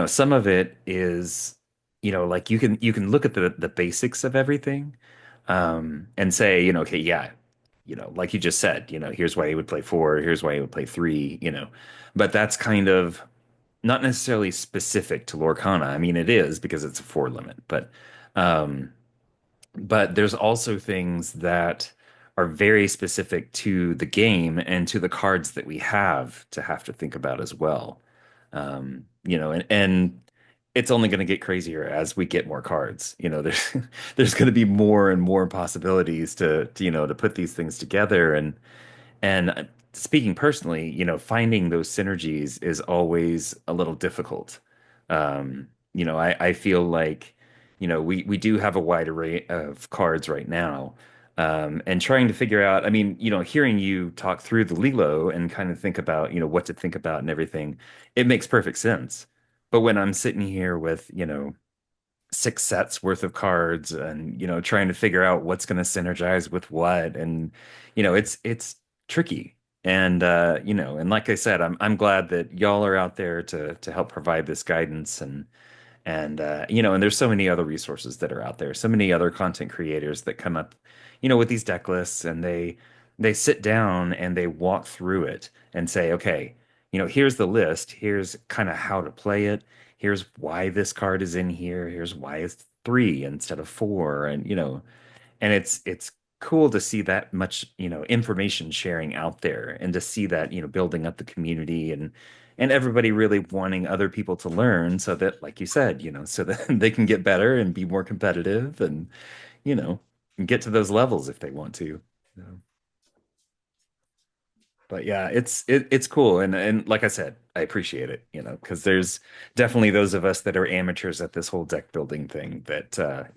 some of it is, like you can look at the basics of everything and say, okay, yeah, like you just said, here's why he would play four, here's why he would play three, but that's kind of not necessarily specific to Lorcana. I mean, it is because it's a four limit, um but there's also things that are very specific to the game and to the cards that we have to think about as well. And it's only going to get crazier as we get more cards. There's there's going to be more and more possibilities to put these things together and speaking personally, finding those synergies is always a little difficult. I feel like, we do have a wide array of cards right now. And trying to figure out, I mean, hearing you talk through the Lilo and kind of think about, what to think about and everything, it makes perfect sense. But when I'm sitting here with, 6 sets worth of cards and trying to figure out what's going to synergize with what and it's tricky and like I said I'm glad that y'all are out there to help provide this guidance and there's so many other resources that are out there, so many other content creators that come up with these deck lists and they sit down and they walk through it and say, okay, here's the list, here's kind of how to play it, here's why this card is in here, here's why it's three instead of four, and it's cool to see that much, information sharing out there and to see that, building up the community and everybody really wanting other people to learn so that, like you said, so that they can get better and be more competitive and, you know, get to those levels if they want to. So, but yeah, it's cool and like I said, I appreciate it, because there's definitely those of us that are amateurs at this whole deck building thing that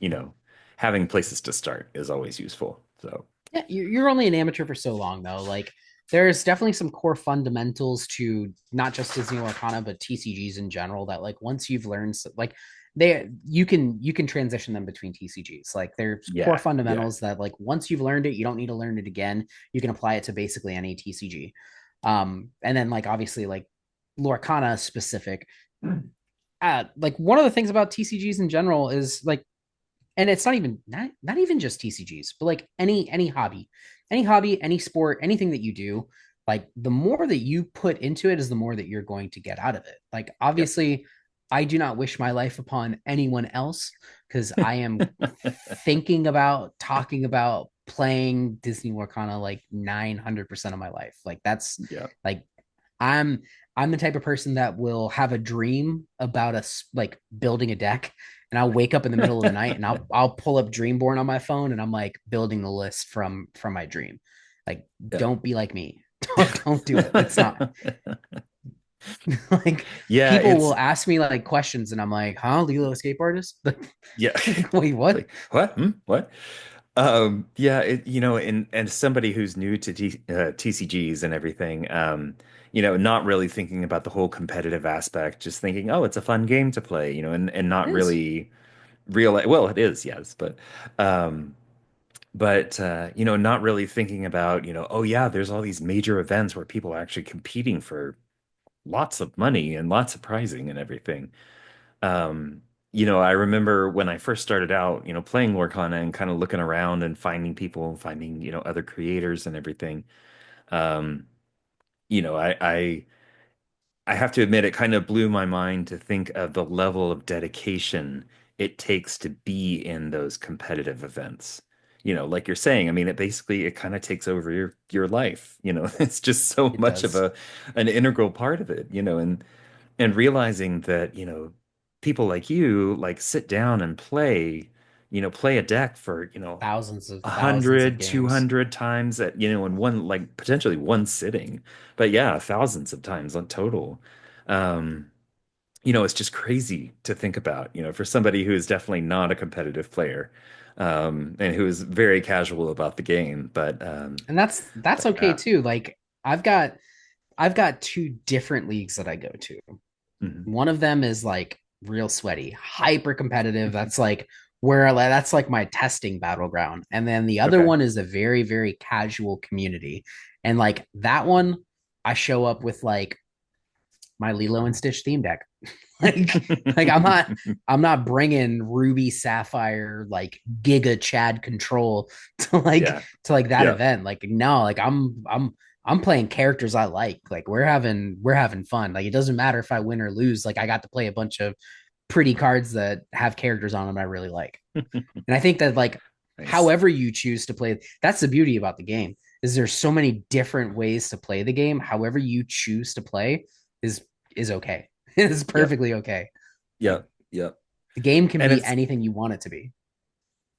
having places to start is always useful. So, Yeah, you're only an amateur for so long though. Like there's definitely some core fundamentals to not just Disney Arcana but TCGs in general that like once you've learned like they you can transition them between TCGs. Like there's core yeah, yeah. fundamentals that like once you've learned it, you don't need to learn it again. You can apply it to basically any TCG. And then like obviously like Lorcana specific. Like one of the things about TCGs in general is like, and it's not even just TCGs, but like any hobby, any sport, anything that you do, like the more that you put into it is the more that you're going to get out of it. Like Yep. obviously, I do not wish my life upon anyone else because I am thinking about talking about playing Disney Lorcana like 900% of my life. Like that's Yep. like I'm I'm the type of person that will have a dream about us like building a deck and I'll wake up in the middle of the night and I'll pull up Dreamborn on my phone and I'm like building the list from my dream. Like, Yeah. don't be like me. Don't do it. It's not like Yeah, people it's will ask me like questions and I'm like, huh, Lilo escape artist? yeah. Like, wait, what? Like, what? Hmm? What? Yeah, and somebody who's new to TCGs and everything, not really thinking about the whole competitive aspect, just thinking, oh, it's a fun game to play, and It not is. really realize, well, it is, yes, um, not really thinking about, oh yeah, there's all these major events where people are actually competing for lots of money and lots of prizing and everything. Um, I remember when I first started out, playing Lorcana and kind of looking around and finding people, finding, other creators and everything. Um, you know, I, I I have to admit it kind of blew my mind to think of the level of dedication it takes to be in those competitive events. Like you're saying, I mean, it kind of takes over your life. It's just so It much of does. an integral part of it, and realizing that, people like you like sit down and play a deck for, Thousands of 100, games. 200 times at, in one, like potentially one sitting. But yeah, thousands of times on total. Um, it's just crazy to think about, for somebody who is definitely not a competitive player, and who is very casual about the game. And that's But okay yeah. too. Like I've got two different leagues that I go to. Mhm. One of them is like real sweaty, hyper competitive. That's like where that's like my testing battleground. And then the other Okay. one is a very, very casual community. And like that one, I show up with like my Lilo and Stitch theme deck. like I'm not bringing Ruby Sapphire like Giga Chad control to like Yeah. to like that Yeah. event. Like no, like I'm playing characters I like. Like we're having fun. Like it doesn't matter if I win or lose. Like I got to play a bunch of pretty cards that have characters on them I really like. And I think that like Nice. however you choose to play, that's the beauty about the game. Is there's so many different ways to play the game. However you choose to play is is okay. It is Yep. perfectly okay. Like Yep. Yep. the game can And be it's anything you want it to be.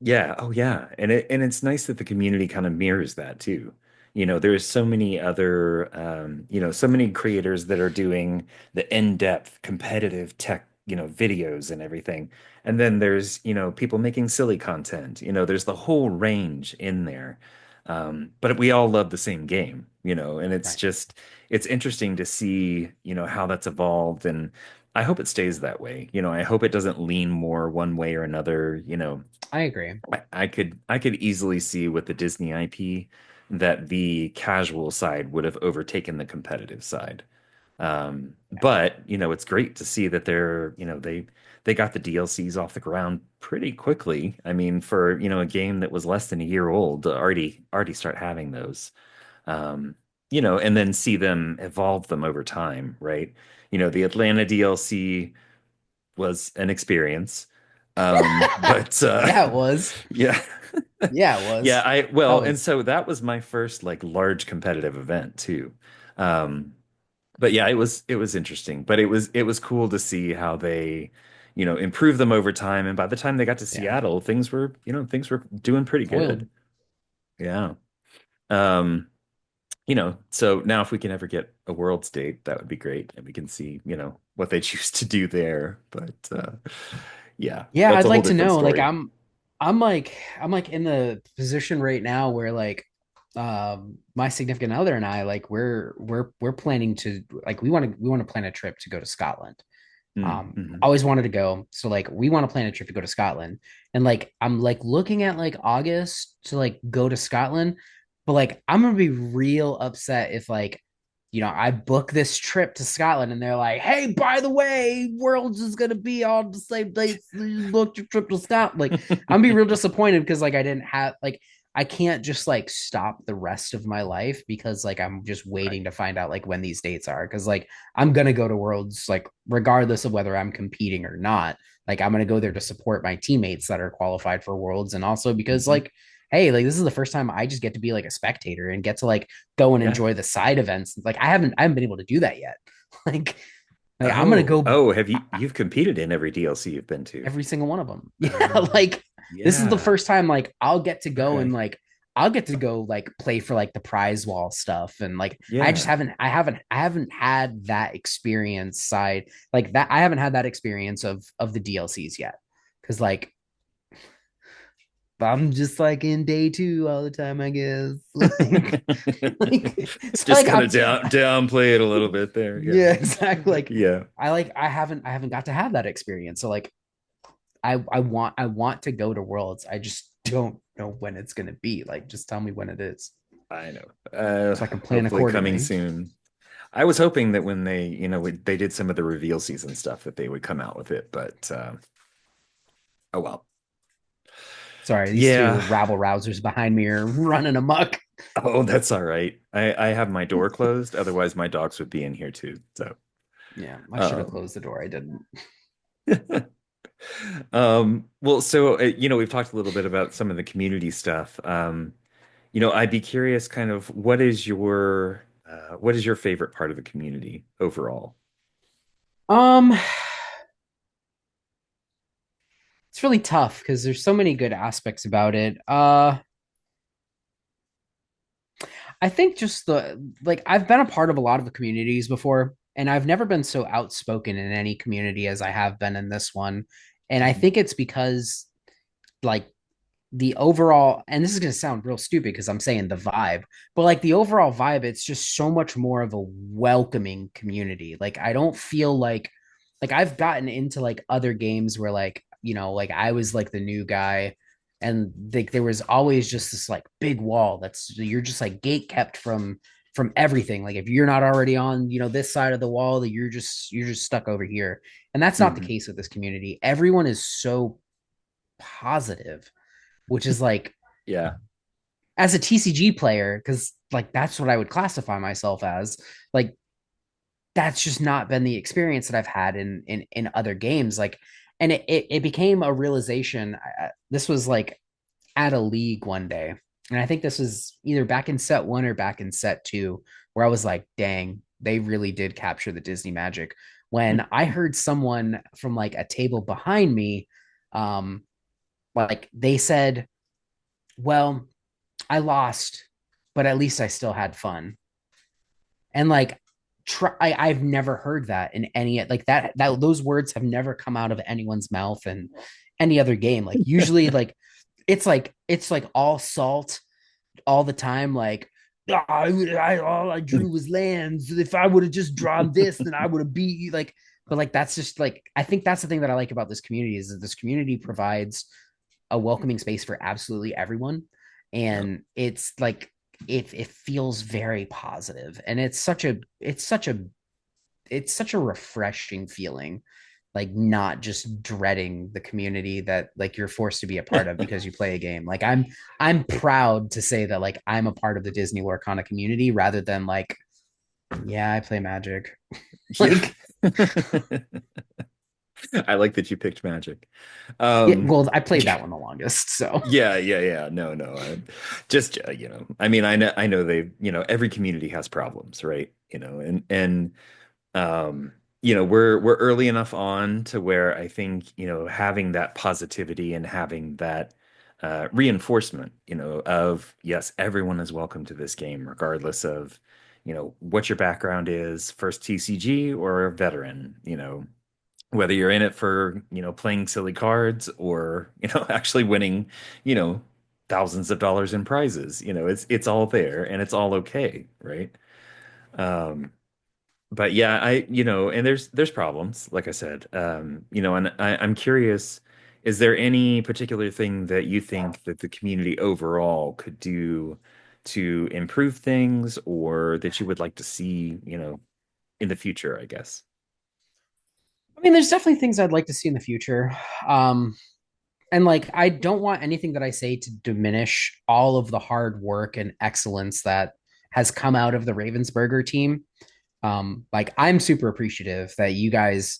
Yeah, oh yeah. And it's nice that the community kind of mirrors that too. There's so many other so many creators that are doing the in-depth competitive tech, videos and everything. And then there's, people making silly content. There's the whole range in there. But we all love the same game, and Right. it's interesting to see, how that's evolved, and I hope it stays that way. I hope it doesn't lean more one way or another. I agree. I could easily see with the Disney IP that the casual side would have overtaken the competitive side. Yeah. But it's great to see that they got the DLCs off the ground pretty quickly. I mean, for a game that was less than a year old, to already start having those. And then see them evolve them over time, right? The Atlanta DLC was an experience. But Yeah, it was. yeah. Yeah, it Yeah, was. I That well, and was so that was my first like large competitive event too. Um, but yeah, it was interesting, but it was cool to see how they, improved them over time. And by the time they got to yeah. Seattle, things were doing pretty good. Oiled. Yeah. Um, so now if we can ever get a world state, that would be great, and we can see, what they choose to do there. But yeah, Yeah, that's I'd a whole like to different know. Like story. I'm like in the position right now where like my significant other and I like we're planning to like we want to plan a trip to go to Scotland. Mm-hmm. Always wanted to go. So like we want to plan a trip to go to Scotland. And like I'm like looking at like August to like go to Scotland, but like I'm gonna be real upset if like I book this trip to Scotland and they're like, hey, by the way, Worlds is gonna be on the same dates. You booked your trip to Scotland. Like, I'm gonna be real disappointed because like I didn't have like I can't just like stop the rest of my life because like I'm just Right. waiting to find out like when these dates are. Cause like I'm gonna go to Worlds like regardless of whether I'm competing or not. Like I'm gonna go there to support my teammates that are qualified for Worlds and also because Hmm. like hey, like this is the first time I just get to be like a spectator and get to like go and Yeah. enjoy the side events. Like I haven't been able to do that yet. Like Like I'm gonna Oh, go oh, you've competed in every DLC you've been to? every single one of them. Yeah, Oh, like this is the yeah. first time like I'll get to go and Okay. like I'll get to go like play for like the prize wall stuff and like I just Yeah. haven't had that experience side like that I haven't had that experience of the DLCs yet. Cause like I'm just like in day two all the time, I guess. So Just like kind of downplay it a little bit there. yeah, Yeah. exactly. Yeah. I haven't got to have that experience. So like I want to go to Worlds. I just don't know when it's gonna be. Like just tell me when it is I know. so I can plan Hopefully coming accordingly. soon. I was hoping that when they, they did some of the reveal season stuff that they would come out with it, but oh well. Sorry, these two Yeah. rabble rousers behind me are running amok. Oh, that's all right. I have my door closed, otherwise my dogs would be in here too. So, Yeah, I should have um closed the door. I didn't. well, so we've talked a little bit about some of the community stuff. I'd be curious kind of what is your favorite part of the community overall? Um, it's really tough because there's so many good aspects about it. I think just the like I've been a part of a lot of the communities before, and I've never been so outspoken in any community as I have been in this one. And I Mhm. think it's because like the overall, and this is going to sound real stupid because I'm saying the vibe, but like the overall vibe, it's just so much more of a welcoming community. Like I don't feel like I've gotten into like other games where like, like I was like the new guy and like there was always just this like big wall that's you're just like gate kept from everything. Like if you're not already on, this side of the wall, that you're just stuck over here. And that's not the Mhm. case with this community. Everyone is so positive, which is like Yeah. as a TCG player, because like that's what I would classify myself as. Like that's just not been the experience that I've had in other games. Like, and it became a realization. This was like at a league one day, and I think this was either back in set one or back in set two, where I was like, dang, they really did capture the Disney magic. When I heard someone from like a table behind me, like they said, well, I lost, but at least I still had fun. And like I've never heard that in any like that those words have never come out of anyone's mouth in any other game. Like usually like it's like all salt all the time. Like all I drew was lands. If I would have just drawn this, then I would have beat you. Like, but like that's just like I think that's the thing that I like about this community is that this community provides a welcoming space for absolutely everyone. Yep. And it's like it feels very positive and it's such a refreshing feeling, like not just dreading the community that like you're forced to be a part of because you play a game. Like I'm proud to say that like I'm a part of the Disney Lorcana community rather than like, yeah, I play Magic. Yeah. Like I like that you picked Magic. yeah, Um, well, I played that one the longest, so yeah, yeah, yeah. No, no. Just I mean, I know they, every community has problems, right? And um, we're early enough on to where I think, having that positivity and having that reinforcement, of yes, everyone is welcome to this game, regardless of, what your background is, first TCG or a veteran, whether you're in it for, playing silly cards or, actually winning, you know, thousands of dollars in prizes. It's all there and it's all okay, right? Um, but yeah, and there's problems, like I said. And I'm curious, is there any particular thing that you think that the community overall could do to improve things or that you would like to see, in the future, I guess? I mean there's definitely things I'd like to see in the future. um and like I don't want anything that I say to diminish all of the hard work and excellence that has come out of the Ravensburger team. Like I'm super appreciative that you guys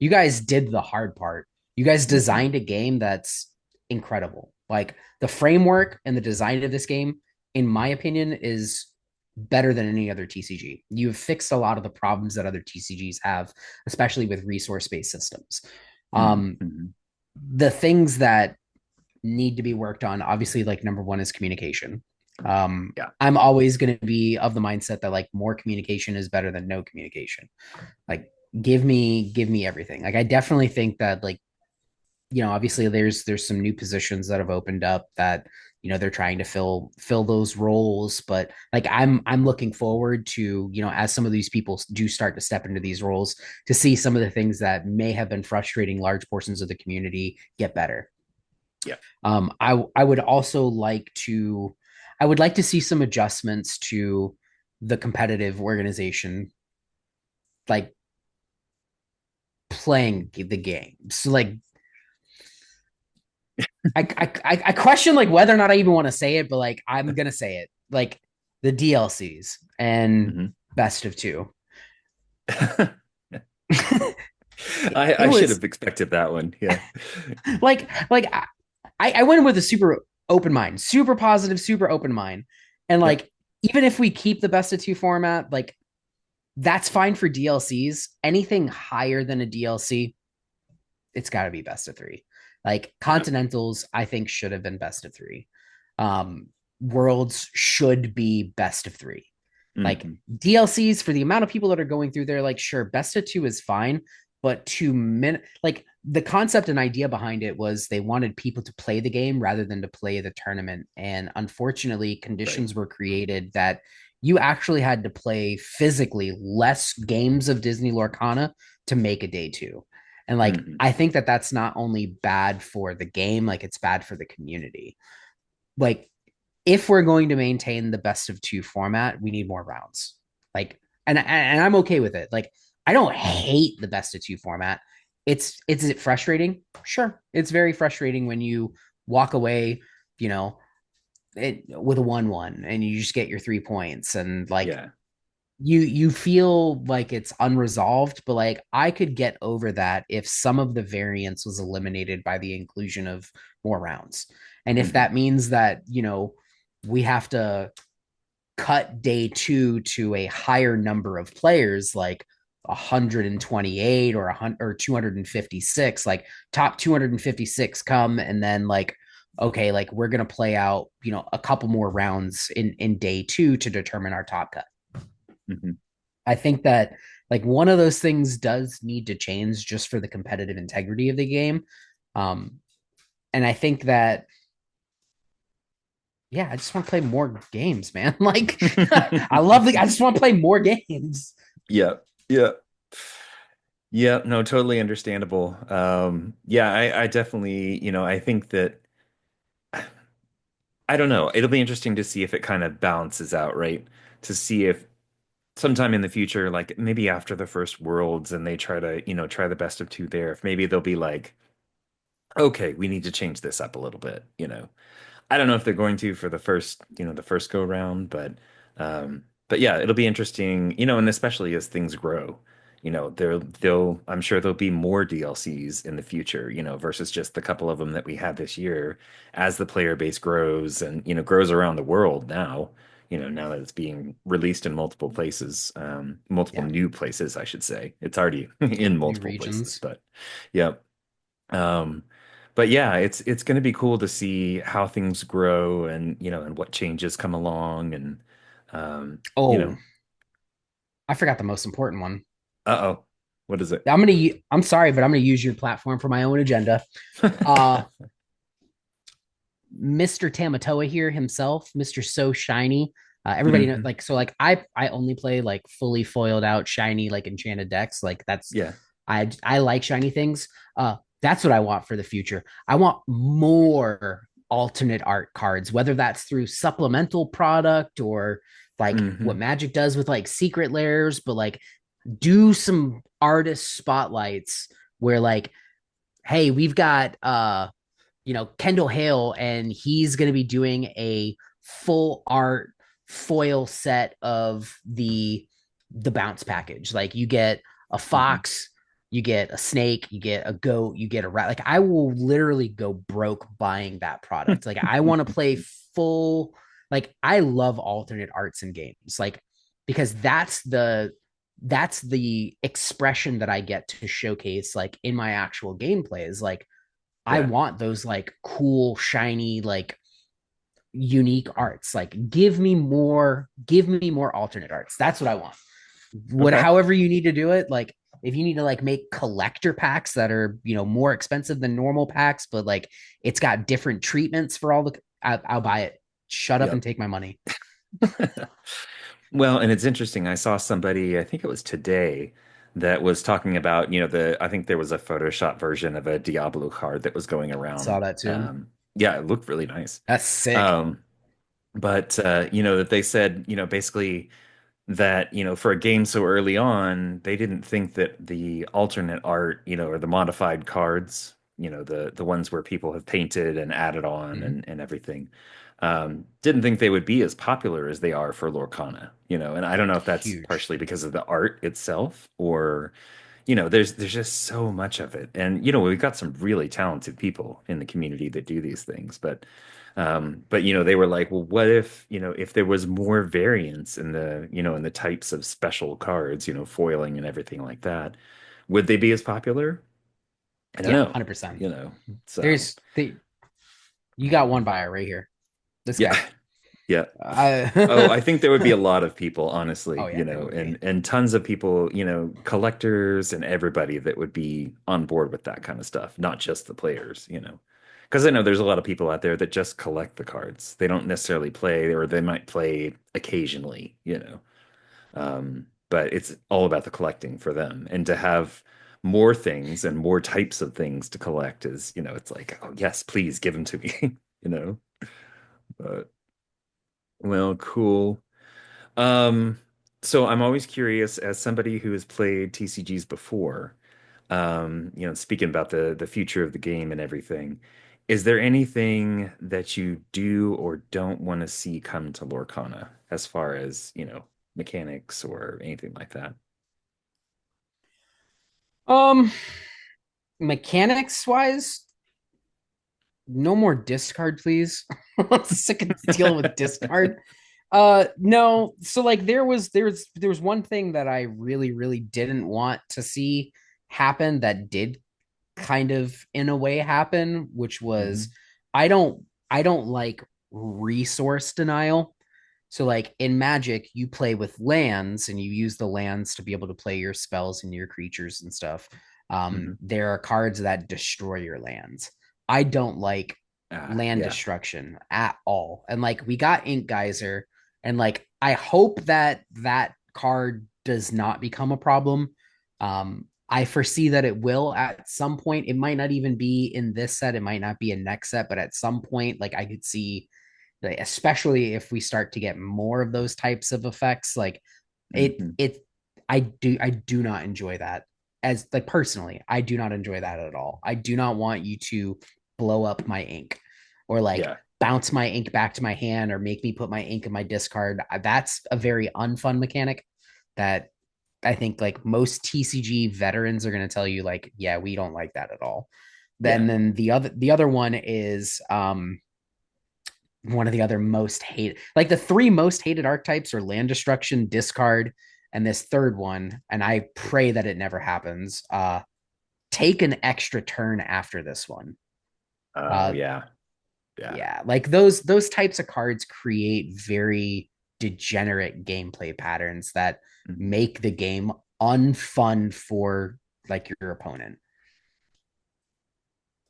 did the hard part. You guys Hmm. designed a game that's incredible. Like the framework and the design of this game, in my opinion, is better than any other TCG. You've fixed a lot of the problems that other TCGs have, especially with resource based systems. Um, Mm-hmm. the things that need to be worked on, obviously, like number one is communication. Yeah. I'm always going to be of the mindset that like more communication is better than no communication. Like give me everything. Like I definitely think that like obviously there's some new positions that have opened up that they're trying to fill those roles, but like I'm looking forward to as some of these people do start to step into these roles to see some of the things that may have been frustrating large portions of the community get better. Yeah. I would also I would like to see some adjustments to the competitive organization, like playing the game. So like I question like whether or not I even want to say it, but like I'm gonna say it. Like the DLCs and Mm-hmm. best of two. It I should was have expected that one. Yeah. I went in with a super open mind, super positive, super open mind. And Yep. like even if we keep the best of two format, like that's fine for DLCs. Anything higher than a DLC, it's got to be best of three. Like Yep. Continentals, I think should have been best of three. Um, Worlds should be best of three. Like Mm-hmm. DLCs for the amount of people that are going through there, like sure, best of two is fine, but 2 minute like the concept and idea behind it was they wanted people to play the game rather than to play the tournament. And unfortunately, Right. conditions were created that you actually had to play physically less games of Disney Lorcana to make a day two. And like, Mm-hmm. I think that that's not only bad for the game, like, it's bad for the community. Like, if we're going to maintain the best of two format, we need more rounds. Like, and I'm okay with it. Like, I don't hate the best of two format. It's is it frustrating? Sure, it's very frustrating when you walk away, you know, with a 1-1 and you just get your 3 points and like Yeah. you feel like it's unresolved, but like I could get over that if some of the variance was eliminated by the inclusion of more rounds. And if Mm-hmm. that means that we have to cut day two to a higher number of players, like 128 or 100 or 256, like top 256 come, and then like okay, like we're gonna play out a couple more rounds in day two to determine our top cut. Mm-hmm. I think that like one of those things does need to change just for the competitive integrity of the game. Um, and I think that yeah, I just want to play more games, man. Like I just want to play more games. Yeah. Yeah. Yeah. No, totally understandable. Yeah, I definitely, I think that I don't know. It'll be interesting to see if it kind of balances out, right? To see if sometime in the future, like maybe after the first Worlds and they try to, try the best of two there, if maybe they'll be like, okay, we need to change this up a little bit. I don't know if they're going to for the first go round, but yeah, it'll be interesting, and especially as things grow, I'm sure there'll be more DLCs in the future, versus just the couple of them that we had this year as the player base grows and, grows around the world now, now that it's being released in multiple places, multiple Yeah, new places, I should say. It's already in new multiple places, regions. but yeah. Um, but yeah, it's going to be cool to see how things grow and and what changes come along and um, you Oh, know, I forgot the most important one. uh-oh, what is it? I'm sorry, but I'm gonna use your platform for my own agenda. Uh Mr. Tamatoa here himself, Mr. So Shiny. Everybody know, Hmm. like so like I only play like fully foiled out shiny like enchanted decks. Like that's Yeah. I like shiny things. That's what I want for the future. I want more alternate art cards, whether that's through supplemental product or like what Hmm. Magic does with like secret layers, but like do some artist spotlights where like, hey, we've got Kendall Hale, and he's going to be doing a full art foil set of the bounce package. Like you get a Hmm. fox, you get a snake, you get a goat, you get a rat. Like I will literally go broke buying that product. Like I want to play full. like I love alternate arts in games, like because that's the expression that I get to showcase like in my actual gameplay is like I Yeah. want those like cool, shiny, like unique arts. Like give me more alternate arts. That's what I want. What Okay. however you need to do it, like if you need to like make collector packs that are, more expensive than normal packs, but like it's got different treatments for all the I'll buy it. Shut up and Yep. take my money. Well, and it's interesting. I saw somebody, I think it was today, that was talking about, I think there was a Photoshop version of a Diablo card that was going Saw around. that too. Yeah, it looked really nice. That's sick. Um, but that they said, basically that, for a game so early on, they didn't think that the alternate art, or the modified cards, the ones where people have painted and added on Mhm. and everything, didn't think they would be as popular as they are for Lorcana, and I don't know if that's Huge. partially because of the art itself or, there's just so much of it. And, we've got some really talented people in the community that do these things, but they were like, well, what if, if there was more variance in the types of special cards, foiling and everything like that, would they be as popular? I don't Yeah, know, 100%. you know. So There's the You got one buyer right here. This yeah, guy. yeah. Oh, Uh, I think there would be a lot of people, honestly, oh yeah, there would be. and tons of people, collectors and everybody that would be on board with that kind of stuff, not just the players. Because I know there's a lot of people out there that just collect the cards. They don't necessarily play, or they might play occasionally. But it's all about the collecting for them. And to have more things and more types of things to collect is, it's like, oh yes, please give them to me, you know. But well, cool. Um, so I'm always curious, as somebody who has played TCGs before, speaking about the future of the game and everything, is there anything that you do or don't want to see come to Lorcana as far as, mechanics or anything like that? Um, Mechanics wise, no more discard, please. I'm sick of dealing with discard. No. So like there was one thing that I really, really didn't want to see happen that did kind of in a way happen, which was Hmm. I don't like resource denial. So like in Magic, you play with lands and you use the lands to be able to play your spells and your creatures and stuff. Hmm. There are cards that destroy your lands. I don't like land Yeah. destruction at all. And like we got Ink Geyser, and like I hope that that card does not become a problem. I foresee that it will at some point. It might not even be in this set. It might not be in next set, but at some point, like I could see, like, especially if we start to get more of those types of effects, like it, Hmm. it, I do not enjoy that as like personally. I do not enjoy that at all. I do not want you to blow up my ink or like Yeah. bounce my ink back to my hand or make me put my ink in my discard. That's a very unfun mechanic that I think like most TCG veterans are going to tell you like, yeah, we don't like that at all. Yeah. Then the other one is one of the other most hated, like the three most hated archetypes are land destruction, discard, and this third one, and I pray that it never happens. Take an extra turn after this one. Oh, Uh yeah. Yeah. yeah, like those types of cards create very degenerate gameplay patterns that Mhm. make the game unfun for like your opponent.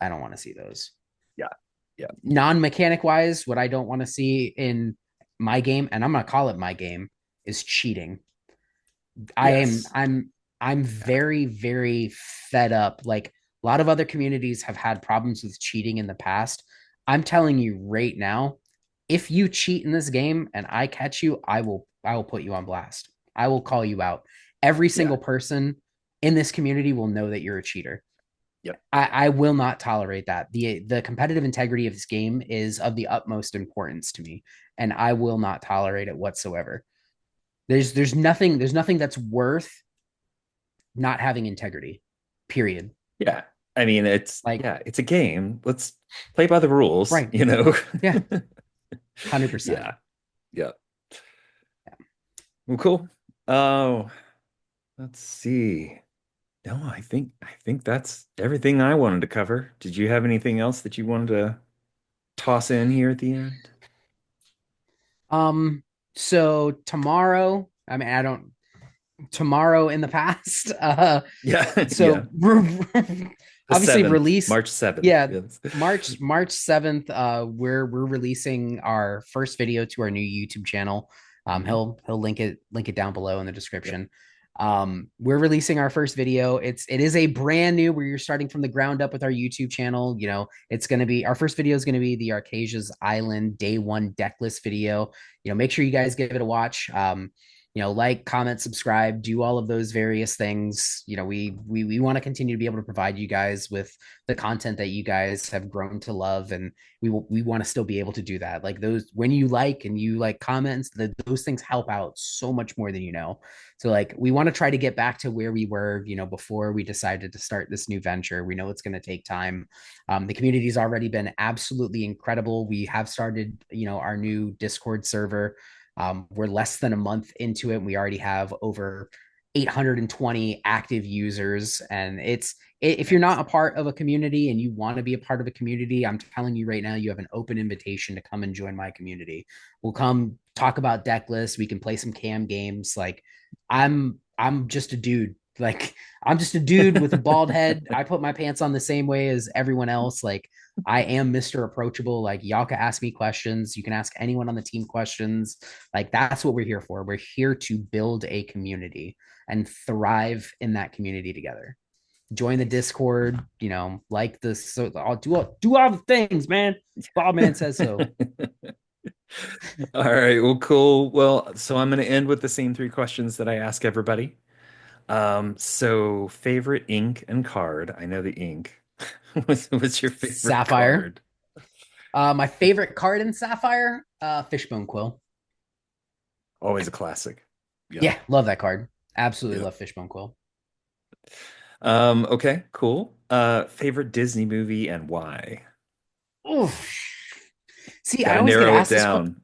I don't want to see those. Yeah. Yeah. Non-mechanic wise, what I don't want to see in my game, and I'm gonna call it my game, is cheating. I am Yes. I'm Yeah. very, very fed up. Like a lot of other communities have had problems with cheating in the past. I'm telling you right now, if you cheat in this game and I catch you, I will put you on blast. I will call you out. Every Yeah. single person in this community will know that you're a cheater. Yep. I will not tolerate that. The competitive integrity of this game is of the utmost importance to me, and I will not tolerate it whatsoever. There's nothing that's worth not having integrity. Period. Yeah. I mean, Like it's a game. Let's play by the rules, right. you know? Yeah. Yeah. 100%. Yeah. Well, cool. Oh, let's see. No, I think that's everything I wanted to cover. Did you have anything else that you wanted to toss in here at the end? Um, so tomorrow, I mean, I don't tomorrow in the past. Yeah, So yeah. The obviously 7th, release, March 7th. yeah, Yes. March 7th. We're releasing our first video to our new YouTube channel. Mhm. He'll link it down below in the description. We're releasing our first video. It is a brand new where you're starting from the ground up with our YouTube channel. You know, it's gonna be our first video is gonna be the Arcasia's Island Day One deck list video. You know, make sure you guys give it a watch. You know, like, comment, subscribe, do all of those various things. You know, we want to continue to be able to provide you guys with the content that you guys have grown to love, and we want to still be able to do that. Like those when you like and you like comments, those things help out so much more than you know. So like we want to try to get back to where we were, you know, before we decided to start this new venture. We know it's going to take time. The community's already been absolutely incredible. We have started, you know, our new Discord server. We're less than a month into it, and we already have over 820 active users. And if you're not Nice. a part of a community and you want to be a part of a community, I'm telling you right now, you have an open invitation to come and join my community. We'll come talk about deck lists. We can play some cam games. Like I'm just a dude. Like I'm just a dude with a bald head. I put my pants on the same way as everyone else. Like I am Mr. Approachable. Like y'all can ask me questions. You can ask anyone on the team questions. Like that's what we're here for. We're here to build a community and thrive in that community together. Join the Nice. Discord, you know, like this. So I'll do all the things, man. Bob Man says so. All right, well, cool. Well, so I'm going to end with the same three questions that I ask everybody. So favorite ink and card. I know the ink. What's your favorite Sapphire. card? My favorite card in Sapphire, Fishbone Quill. Always a classic. Yep. Yeah, love that card. Absolutely Yep. love Fishbone Quill. Okay, cool. Favorite Disney movie and why? Oof. See, I Gotta always get narrow it asked this question. down.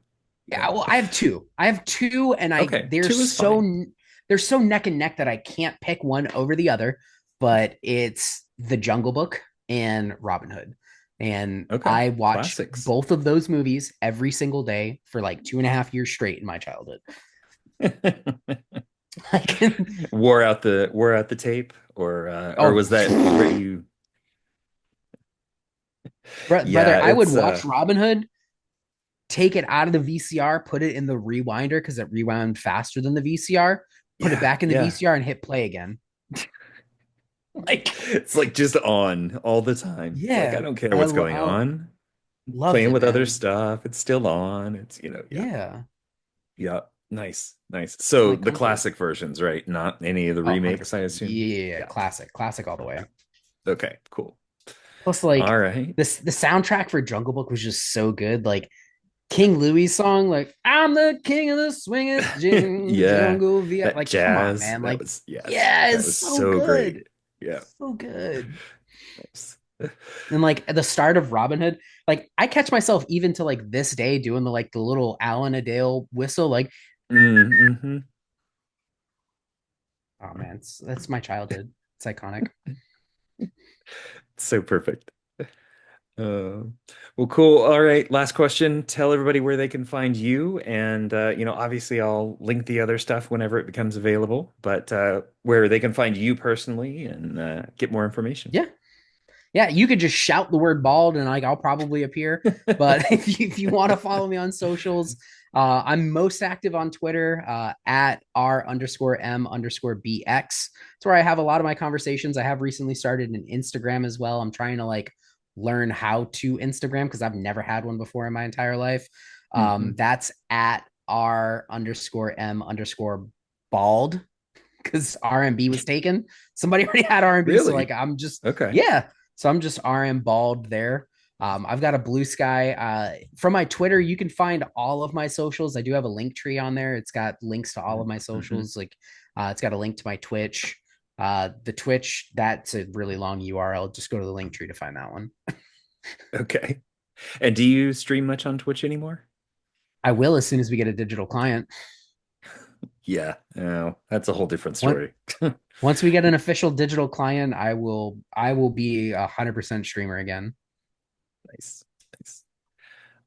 Yeah. Yeah, well, I have two. I have two, and Okay, two is fine. they're so neck and neck that I can't pick one over the other. But it's The Jungle Book and Robin Hood, and Okay, I watch classics. both of those movies every single day for like 2.5 years straight in my childhood. Like, Wore out the tape, or oh, was that where you? brother, Yeah, I would it's watch Robin Hood, take it out of the VCR, put it in the rewinder because it rewound faster than the VCR, put it yeah, back in the yeah. VCR and hit play again. Like, It's like just on all the time. It's like I yeah, don't care what's going I on. loved Playing it, with other man. stuff, it's still on. Yeah. Yeah, Yeah. Nice. Nice. So like the comfort. classic versions, right? Not any of the Oh, remakes, I 100%. assume. Yeah, Yeah. classic all the way. Okay, cool. Plus, All like right. the soundtrack for Jungle Book was just so good. Like King Louis song, like I'm the king of the swinging Yeah. jungle VI. That Like, come on, jazz, man. that Like, was yes. yeah, That it's was so so good. great. Yeah. So good. Nice. And like at the start of Robin Hood, like I catch myself even to like this day doing the little Alan Adale whistle, like, Mm-hmm. oh man, that's my childhood. It's iconic. So perfect. Uh, well, cool. All right. Last question. Tell everybody where they can find you. And, obviously I'll link the other stuff whenever it becomes available, but where they can find you personally and get more information. Yeah. Yeah, you could just shout the word bald and like I'll probably appear. But if you want to follow me on socials, I'm most active on Twitter at R_M_BX. It's where I have a lot of my conversations. I have recently started an Instagram as well. I'm trying to like learn how to Instagram because I've never had one before in my entire life. Hmm. That's at R_M_bald because RMB was taken. Somebody already had RMB, so like Really? I'm just Okay. yeah. So I'm just RM bald there. I've got a blue sky. From my Twitter, you can find all of my socials. I do have a link tree on there. It's got links to all of my Hmm. socials. Like, it's got a link to my Twitch. The Twitch, that's a really long URL. Just go to the link tree to find that one. Okay. And do you stream much on Twitch anymore? I will as soon as we get a digital client. Yeah, oh, that's a whole different Once story. once we get an official digital client, I will be 100% streamer again. Nice. Nice.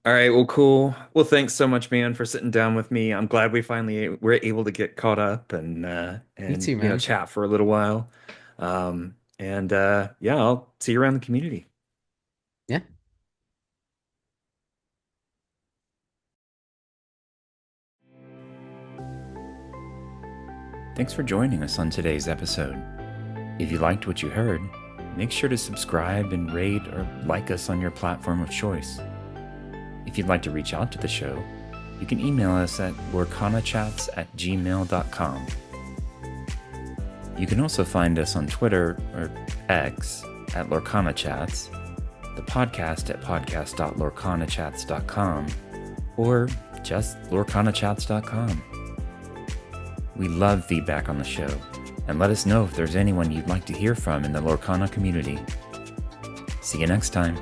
All right, well, cool. Well, thanks so much, man, for sitting down with me. I'm glad we finally were able to get caught up Me and too, man. chat for a little while. Yeah, I'll see you around the community. Yeah. Thanks for joining us on today's episode. If you liked what you heard, make sure to subscribe and rate or like us on your platform of choice. If you'd like to reach out to the show, you can email us at lorcanachats@gmail.com. You can also find us on Twitter or X at LorcanaChats, the podcast at podcast.lorcanachats.com, or just lorcanachats.com. We love feedback on the show, and let us know if there's anyone you'd like to hear from in the Lorcana community. See you next time.